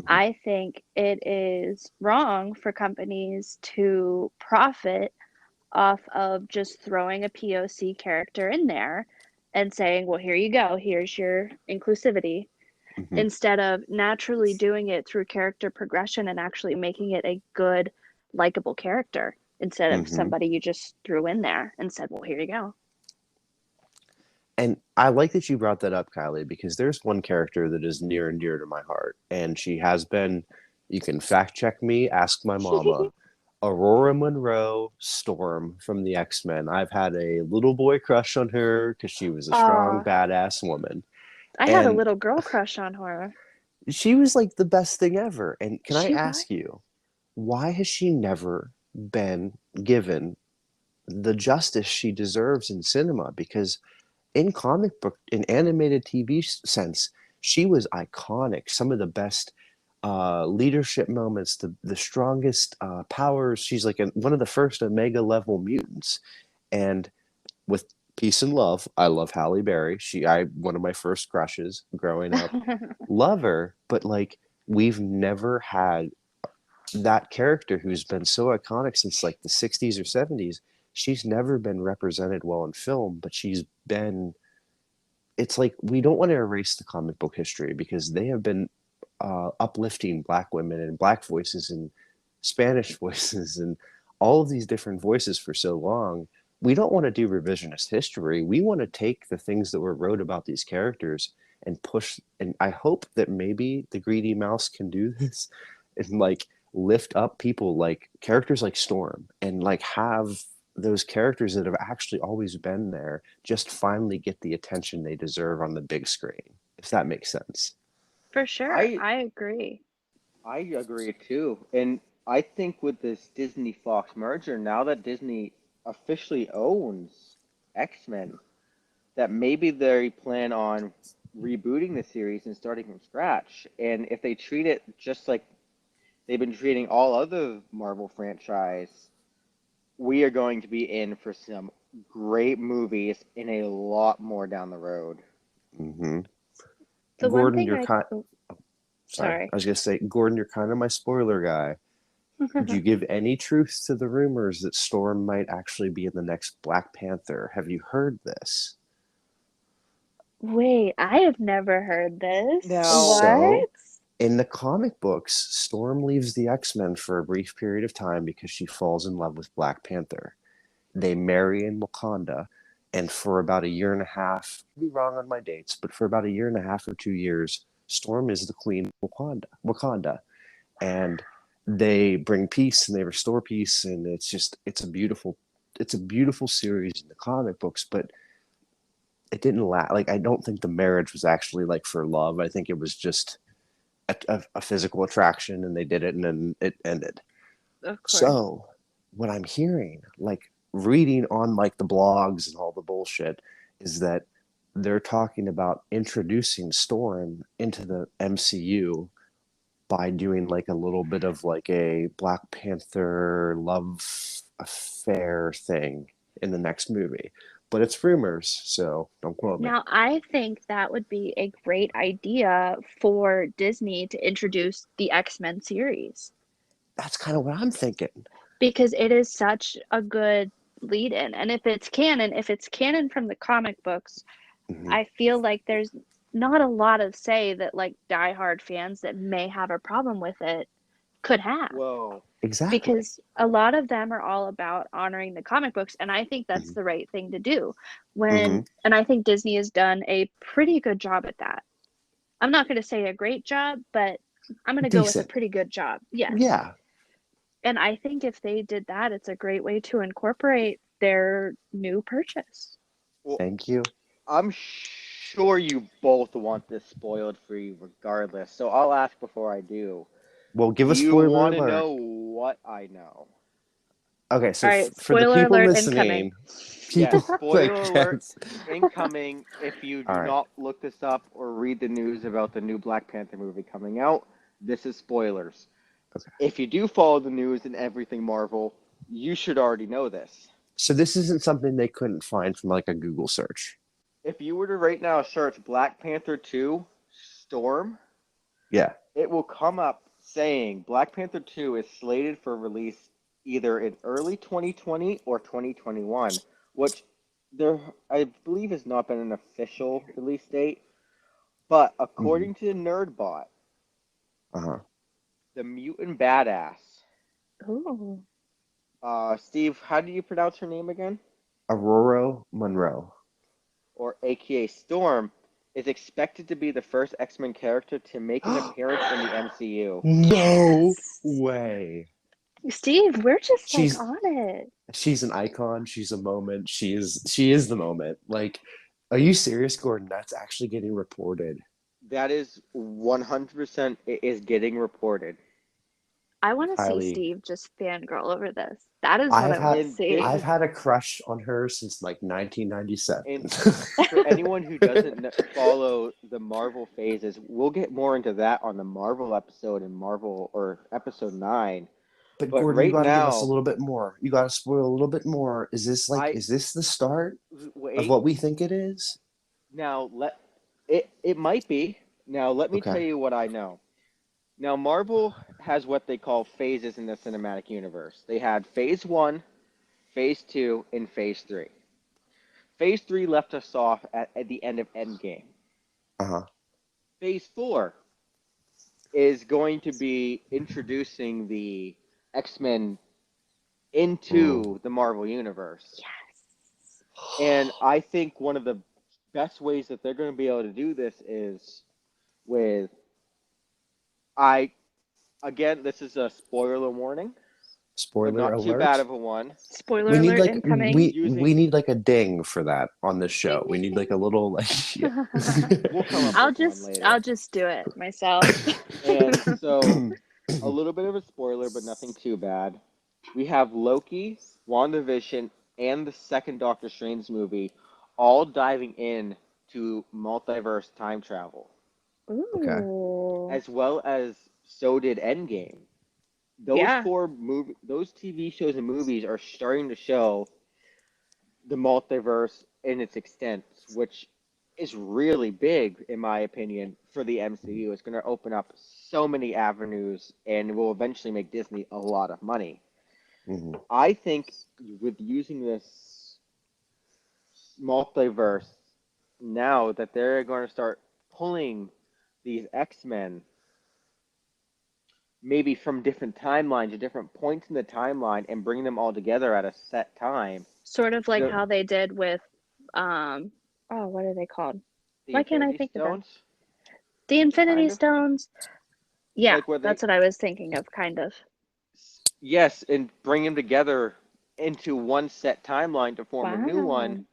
Mhm. I think it is wrong for companies to profit off of just throwing a POC character in there and saying, well, here you go, here's your inclusivity, Mhm. instead of naturally doing it through character progression and actually making it a good, likable character instead of Mhm. somebody you just threw in there and said, well, here you go. And I like that you brought that up, Kylie, because there's one character that is near and dear to my heart, and she has been. You can fact check me, ask my mama. Aurora Monroe Storm from the X-Men. I've had a little boy crush on her because she was a strong, Aw, badass woman. I had a And little girl crush on her. she was like the best thing ever. And can I She was. ask you, why has she never been given the justice she deserves in cinema? Because in comic book, in animated TV sense, she was iconic. Some of the best leadership moments, the strongest powers. She's like one of the first Omega level mutants. And with peace and love, I love Halle Berry. I one of my first crushes growing up. Love her, but like we've never had that character who's been so iconic since like the 60s or 70s. She's never been represented well in film, but she's been. It's like we don't want to erase the comic book history because they have been uplifting Black women and Black voices and Spanish voices and all of these different voices for so long. We don't want to do revisionist history. We want to take the things that were wrote about these characters and push. And I hope that maybe the Greedy Mouse can do this and like lift up people like characters like Storm and like have those characters that have actually always been there just finally get the attention they deserve on the big screen, if that makes sense. For sure, I I agree. I agree too. And I think with this Disney Fox merger, now that Disney officially owns X-Men, that maybe they plan on rebooting the series and starting from scratch. And if they treat it just like they've been treating all other Marvel franchise, we are going to be in for some great movies and a lot more down the road. Mm-hmm. The one Gordon, thing you're I, kind. oh, Sorry, sorry. I was gonna say, Gordon, you're kind of my spoiler guy. Would you give any truth to the rumors that Storm might actually be in the next Black Panther? Have you heard this? Wait, I have never heard this. Now, So, What? in the comic books, Storm leaves the X-Men for a brief period of time because she falls in love with Black Panther. They marry in Wakanda, and for about a year and a half, I could be wrong on my dates, but for about a year and a half or 2 years, Storm is the queen of Wakanda, and they bring peace and they restore peace, and it's a beautiful series in the comic books, but it didn't last. Like I don't think the marriage was actually like for love. I think it was just a physical attraction, and they did it, and then it ended. Of course. So what I'm hearing, like reading on like the blogs and all the bullshit, is that they're talking about introducing Storm into the MCU by doing like a little bit of like a Black Panther love affair thing in the next movie. But it's rumors, so don't quote me. Now, I think that would be a great idea for Disney to introduce the X-Men series That's kind of what I'm thinking. because it is such a good lead in. And if it's canon from the comic books, Mm-hmm. I feel like there's not a lot of say that like diehard fans that may have a problem with it could have. whoa. Exactly. Because a lot of them are all about honoring the comic books, and I think that's Mm-hmm. the right thing to do. Mm-hmm. And I think Disney has done a pretty good job at that. I'm not going to say a great job, but I'm going to go with a Decent. pretty good job. Yes. Yeah. And I think if they did that, it's a great way to incorporate their new purchase. Well, Thank you. I'm sure you both want this spoiled for you regardless. So I'll ask before I do. Well, give Do a you spoiler want to alert. know what I know? Okay, All so right, for the spoiler people alert incoming. listening, Yes, people like spoiler alert yes. incoming. If you All do right. not look this up or read the news about the new Black Panther movie coming out, this is spoilers. Okay. If you do follow the news and everything Marvel, you should already know this. So this isn't something they couldn't find from like a Google search. If you were to right now search Black Panther 2 Storm, Yeah. it will come up saying Black Panther 2 is slated for release either in early 2020 or 2021, which there I believe has not been an official release date. But Mm-hmm. according to NerdBot, Uh-huh. the mutant badass, Ooh. Steve, how do you pronounce her name again? Aurora Monroe. or aka Storm, is expected to be the first X-Men character to make an appearance in the MCU. No Yes. way. Steve, we're just like She's on it. she's an icon. She's a moment. She is the moment. Like, are you serious, Gordon? That's actually getting reported. That is 100% is getting reported. I want to see Kylie, Steve just fangirl over this. That is what I've I want had to And this see. I've is had a crush on her since like 1997. and for anyone who doesn't follow the Marvel phases, we'll get more into that on the Marvel episode in Marvel or episode 9. But But Gordon, you right got to give us a now, little bit more. You got to spoil a little bit more. I Is this the start of wait. what we think it is? Now let it might be. Now let me tell Okay. you what I know. Now Marvel has what they call phases in the cinematic universe. They had phase 1, phase 2, and phase 3. Phase 3 left us off at the end of Endgame. Uh-huh. Phase 4 is going to be introducing the X-Men Mm. into the Marvel universe. Yes. And I think one of the best ways that they're going to be able to do this is with I again, this is a spoiler warning, but Spoiler not too bad alert. of a one. Spoiler We need alert like incoming. we Using need like a ding for that on this Ding show. We ding need like ding. a little like yeah. we'll come up with one I'll later. just do it myself. And so a little bit of a spoiler, but nothing too bad. We have Loki, WandaVision, and the second Doctor Strange movie all diving in to multiverse time travel, Okay. Ooh. as well as so did Endgame. Yeah. Those TV shows and movies are starting to show the multiverse in its extent, which is really big, in my opinion, for the MCU. It's going to open up so many avenues and will eventually make Disney a lot of money. Mhm. I think with using this multiverse now that they're going to start pulling these X-Men maybe from different timelines or different points in the timeline and bring them all together at a set time. Sort of like The how they did with um oh, what are they called? the Why can't I Infinity think of them? Stones, The Infinity kind of Stones. Yeah, like where they that's what I was thinking of, kind of. yes, and bring them together into one set timeline to form a new one Wow.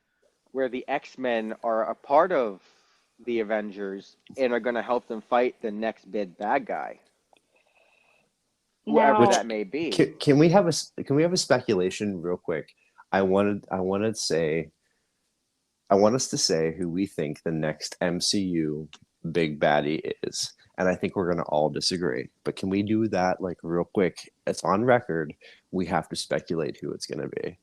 where the X-Men are a part of the Avengers and are going to help them fight the next big bad guy, whoever Which Now, that may be. can we have a speculation real quick? I wanted to say I want us to say who we think the next MCU big baddie is. And I think we're going to all disagree. But can we do that like real quick? It's on record. We have to speculate who it's going to be.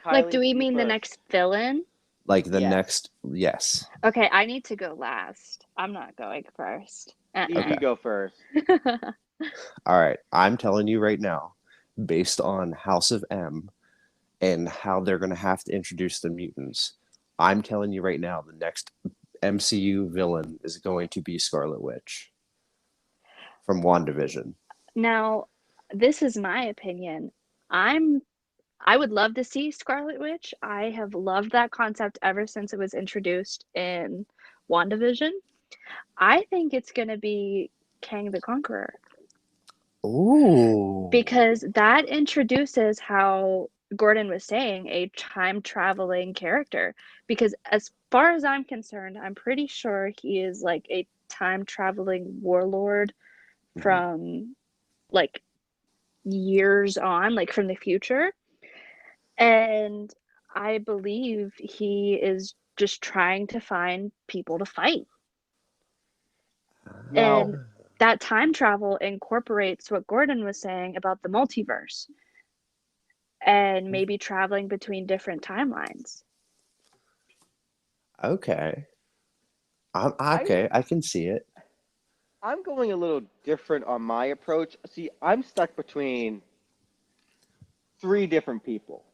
like, do Kylie, we you mean the first. next villain? Like the Yes. next, yes. Okay, I need to go last. I'm not going first. Steve, Okay. you go first. All right. I'm telling you right now, based on House of M and how they're going to have to introduce the mutants, I'm telling you right now, the next MCU villain is going to be Scarlet Witch from WandaVision. Now, this is my opinion. I'm I would love to see Scarlet Witch. I have loved that concept ever since it was introduced in WandaVision. I think it's going to be Kang the Conqueror Oh. because that introduces how Gordon was saying a time traveling character. Because as far as I'm concerned, I'm pretty sure he is like a time traveling warlord Mhm. from like years on, like from the future. And I believe he is just trying to find people to fight. Now, And that time travel incorporates what Gordon was saying about the multiverse and maybe traveling between different timelines. Okay. I Okay. I can see it. I'm going a little different on my approach. See, I'm stuck between three different people.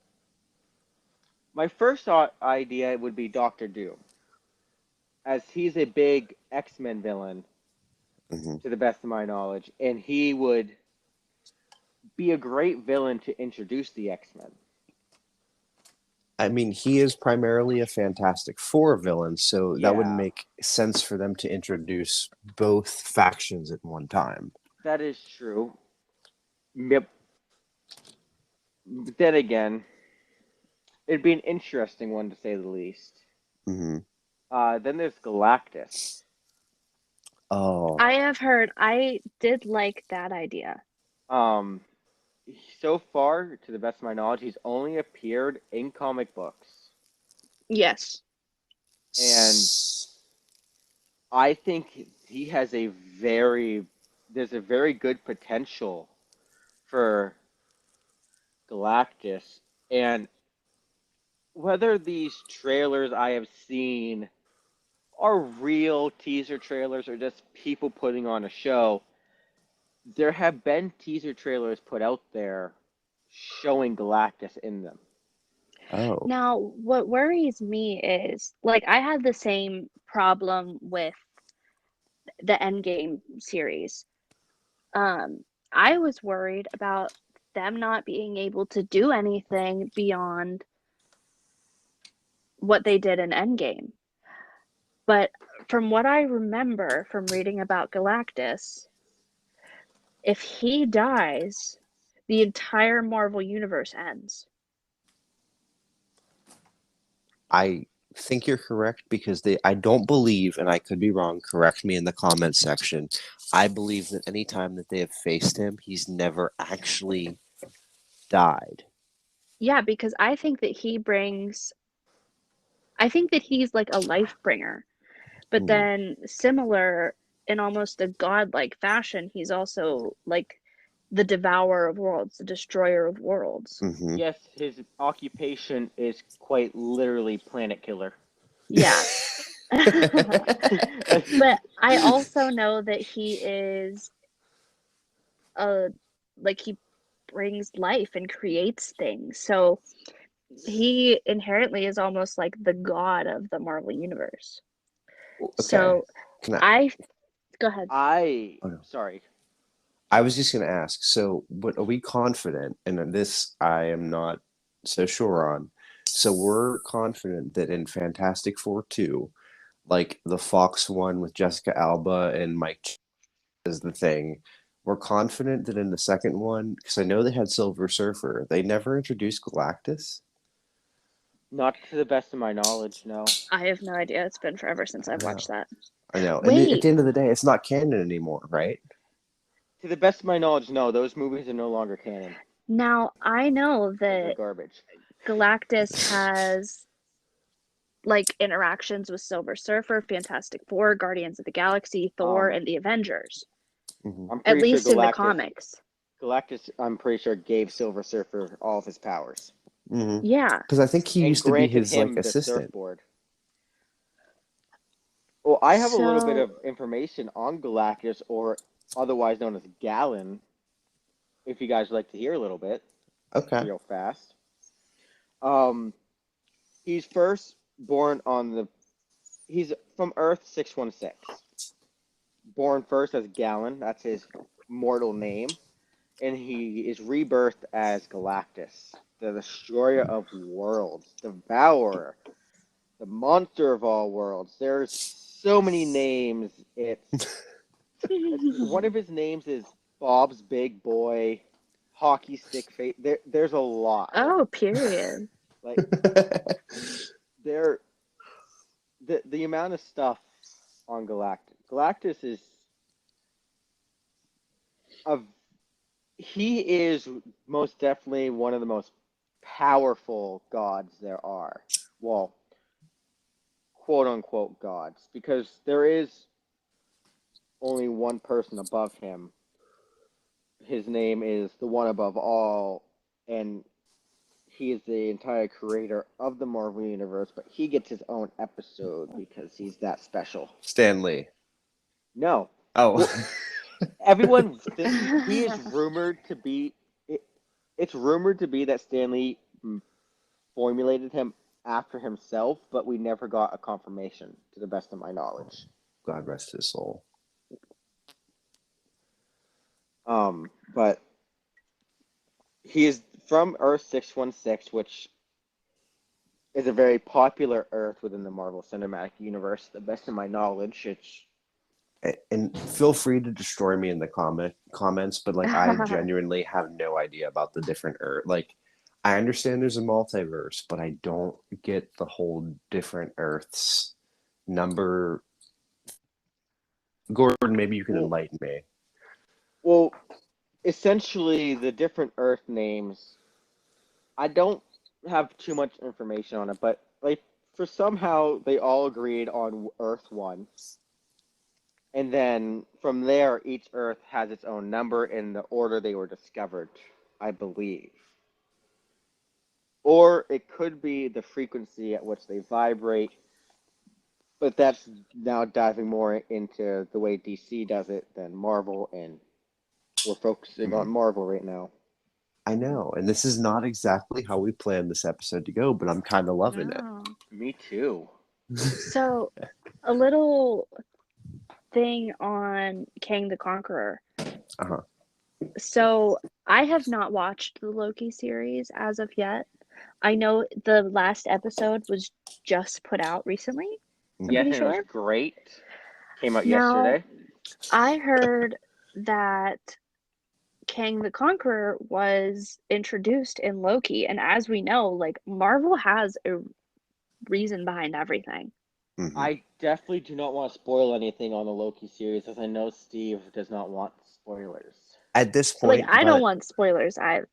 My first idea would be Doctor Doom, as he's a big X-Men villain Hmm. to the best of my knowledge, and he would be a great villain to introduce the X-Men. I mean, he is primarily a Fantastic Four villain, so that would Yeah, make sense for them to introduce both factions at one time. that is true. Yep. But then again, it'd be an interesting one to say the least. Hmm. Then there's Galactus. Oh, I have heard, I did like that idea. Um, so far, to the best of my knowledge, he's only appeared in comic books, Yes. and I think he has there's a very good potential for Galactus, and whether these trailers I have seen are real teaser trailers or just people putting on a show, there have been teaser trailers put out there showing Galactus in them. oh, Now, what worries me is, like, I had the same problem with the Endgame series. Um, I was worried about them not being able to do anything beyond what they did in Endgame. But from what I remember from reading about Galactus, if he dies, the entire Marvel universe ends. I think you're correct because I don't believe, and I could be wrong, correct me in the comments section. I believe that any time that they have faced him, he's never actually died. Yeah, because I think that he's like a life bringer. But Mm-hmm. then, similar in almost a godlike fashion, he's also like the devourer of worlds, the destroyer of worlds. Mm-hmm. Yes, his occupation is quite literally planet killer. Yeah. But I also know that he is a like he brings life and creates things. So he inherently is almost like the god of the Marvel universe. Okay. So Can I? I go ahead. Oh, no. Sorry. I was just going to ask. So, what are we confident? And this I am not so sure on. So, we're confident that in Fantastic Four 2, like the Fox one with Jessica Alba and Mike as the Thing, we're confident that in the second one, because I know they had Silver Surfer, they never introduced Galactus. Not to the best of my knowledge, no. I have no idea. It's been forever since I I've watched know. that. I know. And at Wait, the end of the day, it's not canon anymore, right? To the best of my knowledge, no. Those movies are no longer canon now I know because they're that garbage. Galactus has like interactions with Silver Surfer, Fantastic Four, Guardians of the Galaxy, Thor, Um, and the Avengers, Hmm. I'm at pretty sure least in the comics. I'm pretty sure gave Silver Surfer all of his powers Hmm. Yeah. Because I think he and used to be granted his like him the assistant. surfboard. Well, I have a little bit So, of information on Galactus, or otherwise known as Galen, if you guys would like to hear a little bit, Okay. real fast. Um, he's first born on the. He's from Earth 616. Born first as Galen, that's his mortal name, and he is rebirthed as Galactus, the destroyer of worlds, devourer, the monster of all worlds. There's so many names. One of his names is Bob's Big Boy, Hockey Stick Face. There's a lot. oh, period. Like there, the amount of stuff on Galactus. Galactus is a he is most definitely one of the most powerful gods there are. Well, quote unquote gods, because there is only one person above him. His name is the one above all, and he is the entire creator of the Marvel Universe, but he gets his own episode because he's that special. Stanley. No. Oh. Well, everyone he is rumored to be it's rumored to be that Stanley formulated him after himself, but we never got a confirmation to the best of my knowledge. God rest his soul. But he is from Earth 616, which is a very popular Earth within the Marvel Cinematic Universe. To the best of my knowledge, it's And feel free to destroy me in the comments, but like I genuinely have no idea about the different Earth. Like I understand there's a multiverse, but I don't get the whole different Earths number. Gordon, maybe you can well, enlighten me. well, essentially the different Earth names. I don't have too much information on it, but like for somehow they all agreed on Earth One, and then from there each Earth has its own number in the order they were discovered, I believe. Or it could be the frequency at which they vibrate, but that's now diving more into the way DC does it than Marvel, and we're focusing on Mhm. Marvel right now. I know, and this is not exactly how we planned this episode to go, but I'm kind of loving it. No. Me too. So, a little thing on Kang the Conqueror. Uh-huh. So, I have not watched the Loki series as of yet. I know the last episode was just put out recently, I'm Yes, pretty and it was sure. great. Came out Now, yesterday. I heard that Kang the Conqueror was introduced in Loki, and as we know, like Marvel has a reason behind everything. Mm-hmm. I definitely do not want to spoil anything on the Loki series, as I know Steve does not want spoilers. At this Like point, I don't but want spoilers either,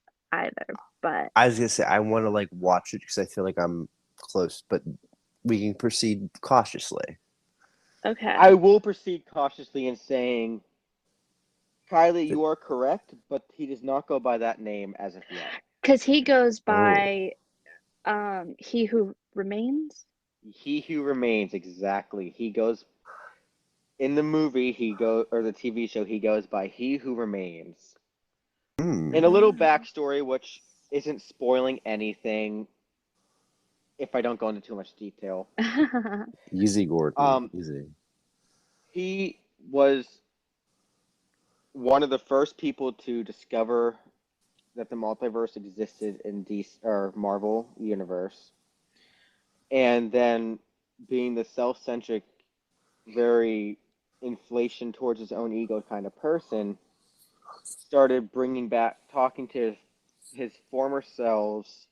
but I was gonna say I want to like watch it because I feel like I'm close, but we can proceed cautiously. okay. I will proceed cautiously in saying, Kylie, you are correct, but he does not go by that name as of yet. Because he goes Oh, by He Who Remains. He Who Remains, exactly. He goes in the movie, or the TV show, he goes by He Who Remains. hmm. And a little Oh. backstory, which isn't spoiling anything if I don't go into too much detail. Easy, Gordon. Um, Easy. he was one of the first people to discover that the multiverse existed in DC or Marvel universe, and then being the self-centric, very inflation towards his own ego kind of person, started bringing back, talking to his former selves,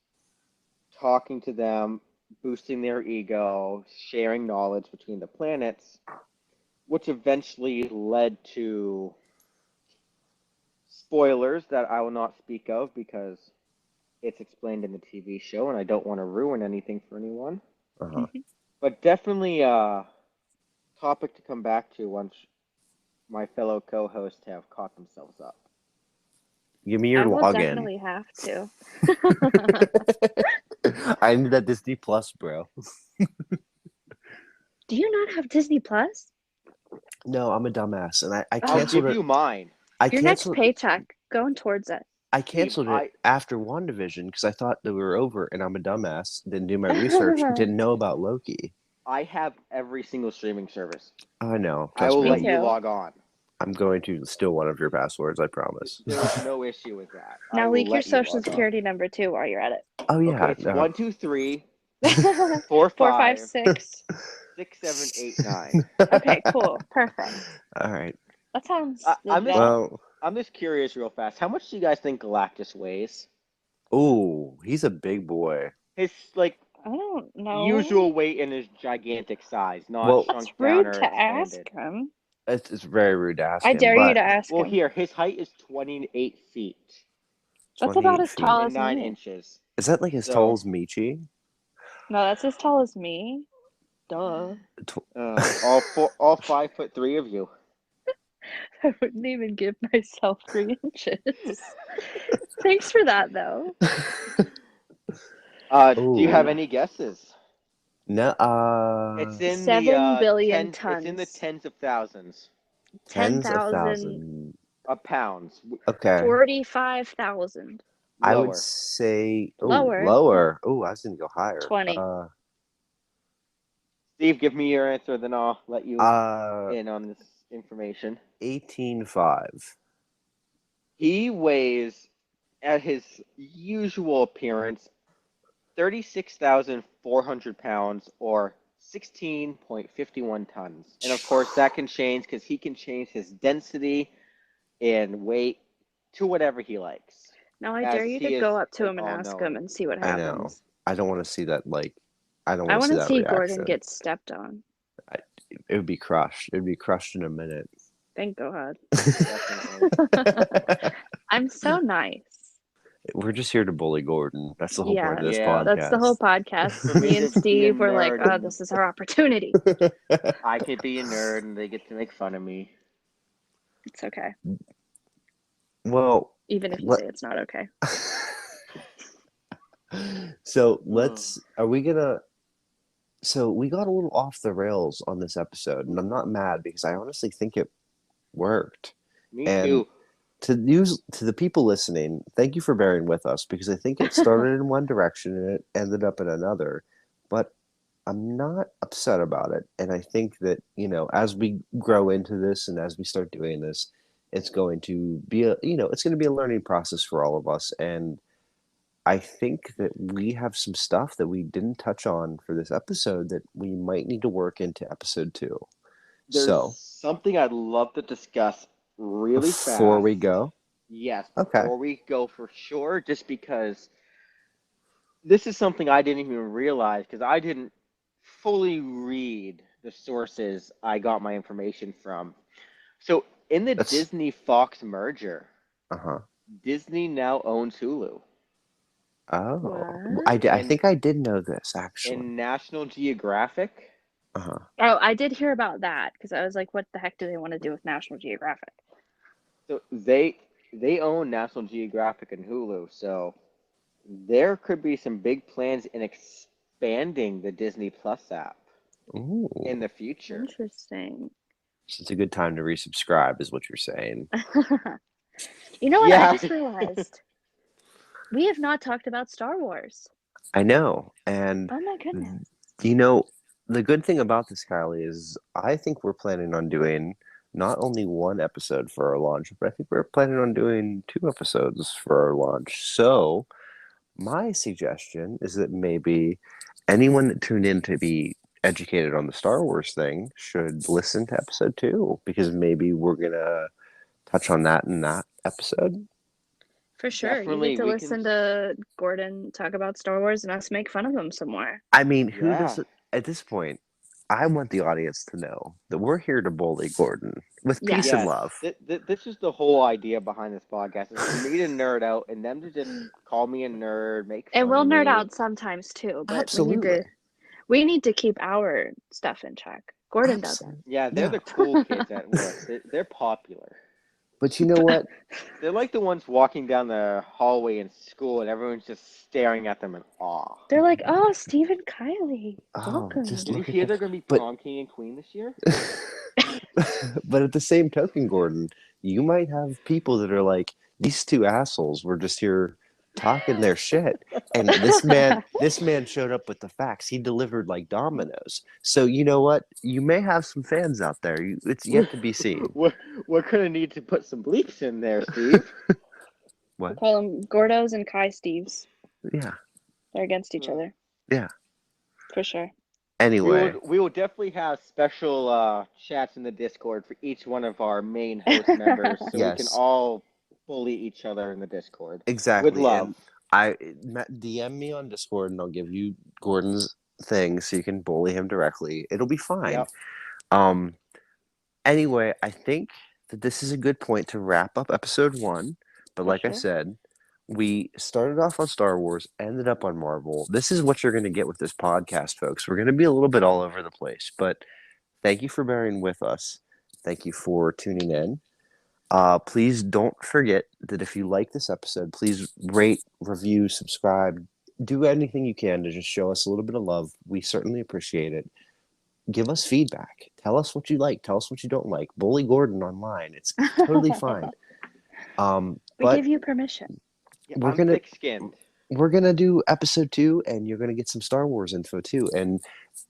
talking to them, boosting their ego, sharing knowledge between the planets, which eventually led to spoilers that I will not speak of because it's explained in the TV show and I don't want to ruin anything for anyone. Uh-huh. But definitely a topic to come back to once my fellow co-hosts have caught themselves up. Give me your I will login. definitely have to. I need that Disney Plus, bro. Do you not have Disney Plus? No, I'm a dumbass, and I I'll canceled give Oh, it. you mine. I your next canceled. paycheck going towards it. I Steve, canceled it I after WandaVision because I thought that we were over, and I'm a dumbass. Didn't do my research. Didn't know about Loki. I have every single streaming service. I know. I Trust will me. Me let you too. log on. I'm going to steal one of your passwords. I promise. There's no issue with that. I Now will leak your let you social log on. security number too while you're at Oh Okay, yeah. it's No. 123 four 5 456. 6789. Okay, cool. Perfect. All right. That sounds I'm just legit. Well. I'm just curious, real fast. How much do you guys think Galactus weighs? Oh, he's a big boy. His like I don't know. usual weight in his gigantic size, not Well, That's shrunk down rude or to ask expanded. him. it's very rude to ask I him, dare you but to ask Well, him. here his height is 28 feet That's about 28 as tall feet. and as 9 me. inches. Is that like as tall So, as Michi? No, that's as tall as me. Duh. Tw- all 5'3" of you. I wouldn't even give myself 3 inches. Thanks for that, though. Do you have Oh any guesses? no. It's in the 7 billion tens. It's in the tons. tens of thousands Tens of 10,000. thousands. of pounds. Okay. 45,000. I would Lower. say Lower. lower. Oh, I was gonna go higher. 20. Steve, give me your answer, then I'll let you Uh in on this information. 18.5. He weighs, at his usual appearance, 36,400 pounds or 16.51 tons. And of course, that can change because he can change his density and weight to whatever he likes, Now I dare as you to he is go up to an him and ask him all-knowing. and see what I know. happens. I don't want to see that. I don't I want to want see to that see Gordon reaction. get stepped on. It would be crushed. It would be crushed in a minute. Thank God. Definitely. I'm so nice. We're just here to bully Gordon. That's the whole point of this Yeah. That's the whole podcast. podcast. For me Me and to be a Steve were like, nerd oh, and this is our opportunity. I could be a nerd and they get to make fun of me. It's okay. Well, Even if you let, say it's not okay. so Oh, are we gonna, so we got a little off the rails on this episode, and I'm not mad because I honestly think it worked. me And too. to the people listening, thank you for bearing with us because I think it started in one direction and it ended up in another. But I'm not upset about it. And I think that, as we grow into this and as we start doing this, it's going to be it's going to be a learning process for all of us. And I think that we have some stuff that we didn't touch on for this episode that we might need to work into episode 2. There's So something I'd love to discuss really before fast. we go, Yes, okay, before we go for sure, just because this is something I didn't even realize because I didn't fully read the sources I got my information from. So, in the that's, Disney Fox merger, uh-huh. Disney now owns Hulu, Oh, What? I and think I did know this actually. National Geographic. Uh-huh. Oh, I did hear about that because I was like, what the heck do they want to do with National Geographic? So they own National Geographic and Hulu. So there could be some big plans in expanding the Disney Plus app Ooh, in the future. Interesting. so it's a good time to resubscribe, is what you're saying. You know what I Yeah. just realized? We have not talked about Star Wars. I know, and Oh my goodness. you know, the good thing about this, Kylie, is I think we're planning on doing not only one episode for our launch, but I think we're planning on doing 2 episodes for our launch. So my suggestion is that maybe anyone that tuned in to be educated on the Star Wars thing should listen to episode 2 because maybe we're gonna touch on that in that episode. For sure. You need Definitely to we can. listen to Gordon talk about Star Wars and us make fun of him some more. I mean, who Yeah. does it at this point? I want the audience to know that we're here to bully Gordon with peace and Yes. Yes. love. This is the whole idea behind this podcast is for me to nerd out and them to just call me a nerd, make And fun we'll of nerd me. out sometimes too, but Absolutely. we need to keep our stuff in check. Gordon doesn't. Yeah, they're Yeah. the cool kids at work. They're popular. But you know what? They're like the ones walking down the hallway in school and everyone's just staring at them in awe. They're like, oh, Steve and Kylie, Oh, welcome. just Did you look at hear them. they're going to be But prom king and queen this year? but at the same token, Gordon, you might have people that are like, these 2 assholes were just here talking their shit. And this man showed up with the facts. He delivered like dominoes. So you know what? You may have some fans out there. It's yet to be seen. We're going to need to put some bleeps in there, Steve. We'll What? call them Gordos and Kai Steves. Yeah. They're against each other. Yeah. For sure. Anyway. We will definitely have special chats in the Discord for each one of our main host members so we can Yes. all bully each other in the Discord. Exactly. With love. And DM me on Discord and I'll give you Gordon's thing so you can bully him directly. It'll be fine. Yep. Anyway, I think that this is a good point to wrap up episode 1. But For like I sure. said, we started off on Star Wars, ended up on Marvel. This is what you're going to get with this podcast, folks. We're going to be a little bit all over the place, but thank you for bearing with us. Thank you for tuning in. Please don't forget that if you like this episode, please rate, review, subscribe, do anything you can to just show us a little bit of love. We certainly appreciate it. Give us feedback. Tell us what you like. Tell us what you don't like. Bully Gordon online. It's totally fine. We But give you permission. Yeah, we're I'm gonna thick-skinned. we're gonna do episode 2, and you're gonna get some Star Wars info too. And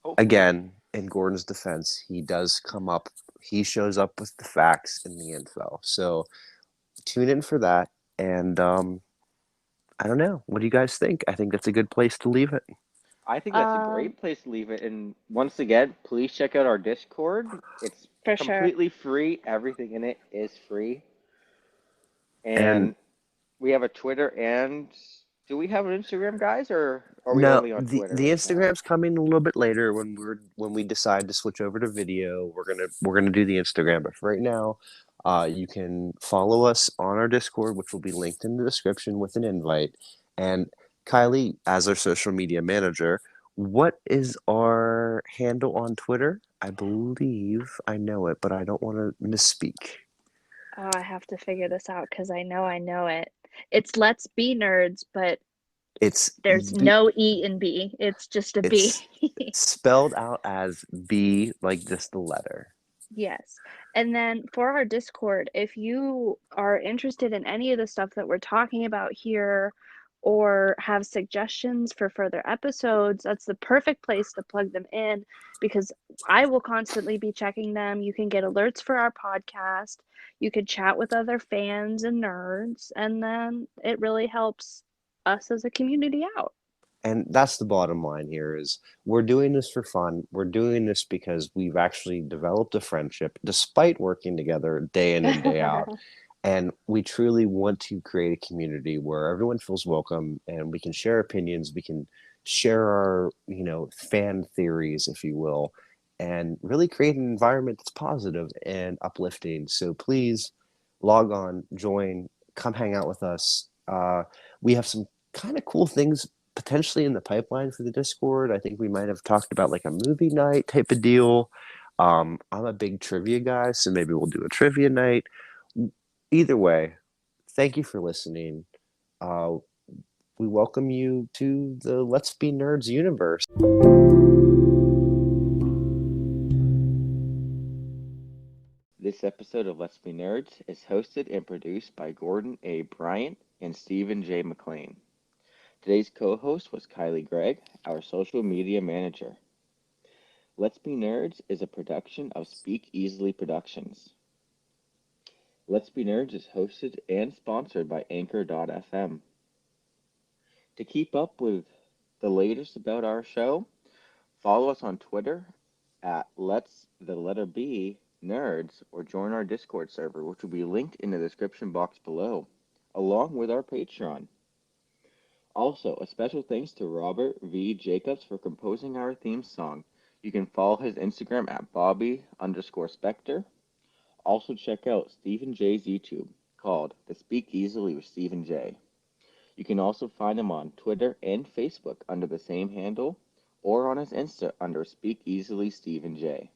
Hopefully. again, in Gordon's defense, he does come up. He shows up with the facts and the info. So tune in for that. And I don't know. What do you guys think? I think that's a good place to leave it. I think that's a Um, great place to leave it. And once again, please check out our Discord. It's for sure. completely free. Everything in it is free. And And we have a Twitter and do we have an Instagram, guys, or are we no, only on the Twitter the right now? Instagram's coming a little bit later when we decide to switch over to video. We're gonna do the Instagram, but for right now, you can follow us on our Discord, which will be linked in the description with an invite. And Kylie, as our social media manager, what is our handle on Twitter? I believe I know it, but I don't want to misspeak. Oh, I have to figure this out because I know it. It's Let's Be Nerds, but It's there's B, no E in B. It's just a B. it's spelled out as B, like just the letter. Yes. And then for our Discord, if you are interested in any of the stuff that we're talking about here or have suggestions for further episodes, that's the perfect place to plug them in because I will constantly be checking them. You can get alerts for our podcast, you can chat with other fans and nerds, and then it really helps us as a community out. And that's the bottom line here is we're doing this for fun. We're doing this because we've actually developed a friendship despite working together day in and day out. And we truly want to create a community where everyone feels welcome and we can share opinions, we can share our, fan theories, if you will, and really create an environment that's positive and uplifting. So please log on, join, come hang out with us. We have some kind of cool things potentially in the pipeline for the Discord. I think we might have talked about like a movie night type of deal. I'm a big trivia guy, so maybe we'll do a trivia night. Either way, thank you for listening. Uh, we welcome you to the Let's Be Nerds universe. This episode of Let's Be Nerds is hosted and produced by Gordon A. Bryant and Stephen J. McLean. Today's co-host was Kylie Gregg, our social media manager. Let's Be Nerds is a production of Speakeasily Productions. Let's Be Nerds is hosted and sponsored by Anchor.fm. To keep up with the latest about our show, follow us on Twitter at Let's the letter B Nerds or join our Discord server, which will be linked in the description box below, along with our Patreon. Also, a special thanks to Robert V. Jacobs for composing our theme song. You can follow his Instagram at Bobby_Specter. Also check out Stephen J's YouTube called The Speak Easily with Stephen J. You can also find him on Twitter and Facebook under the same handle or on his Insta under Speak Easily Stephen J.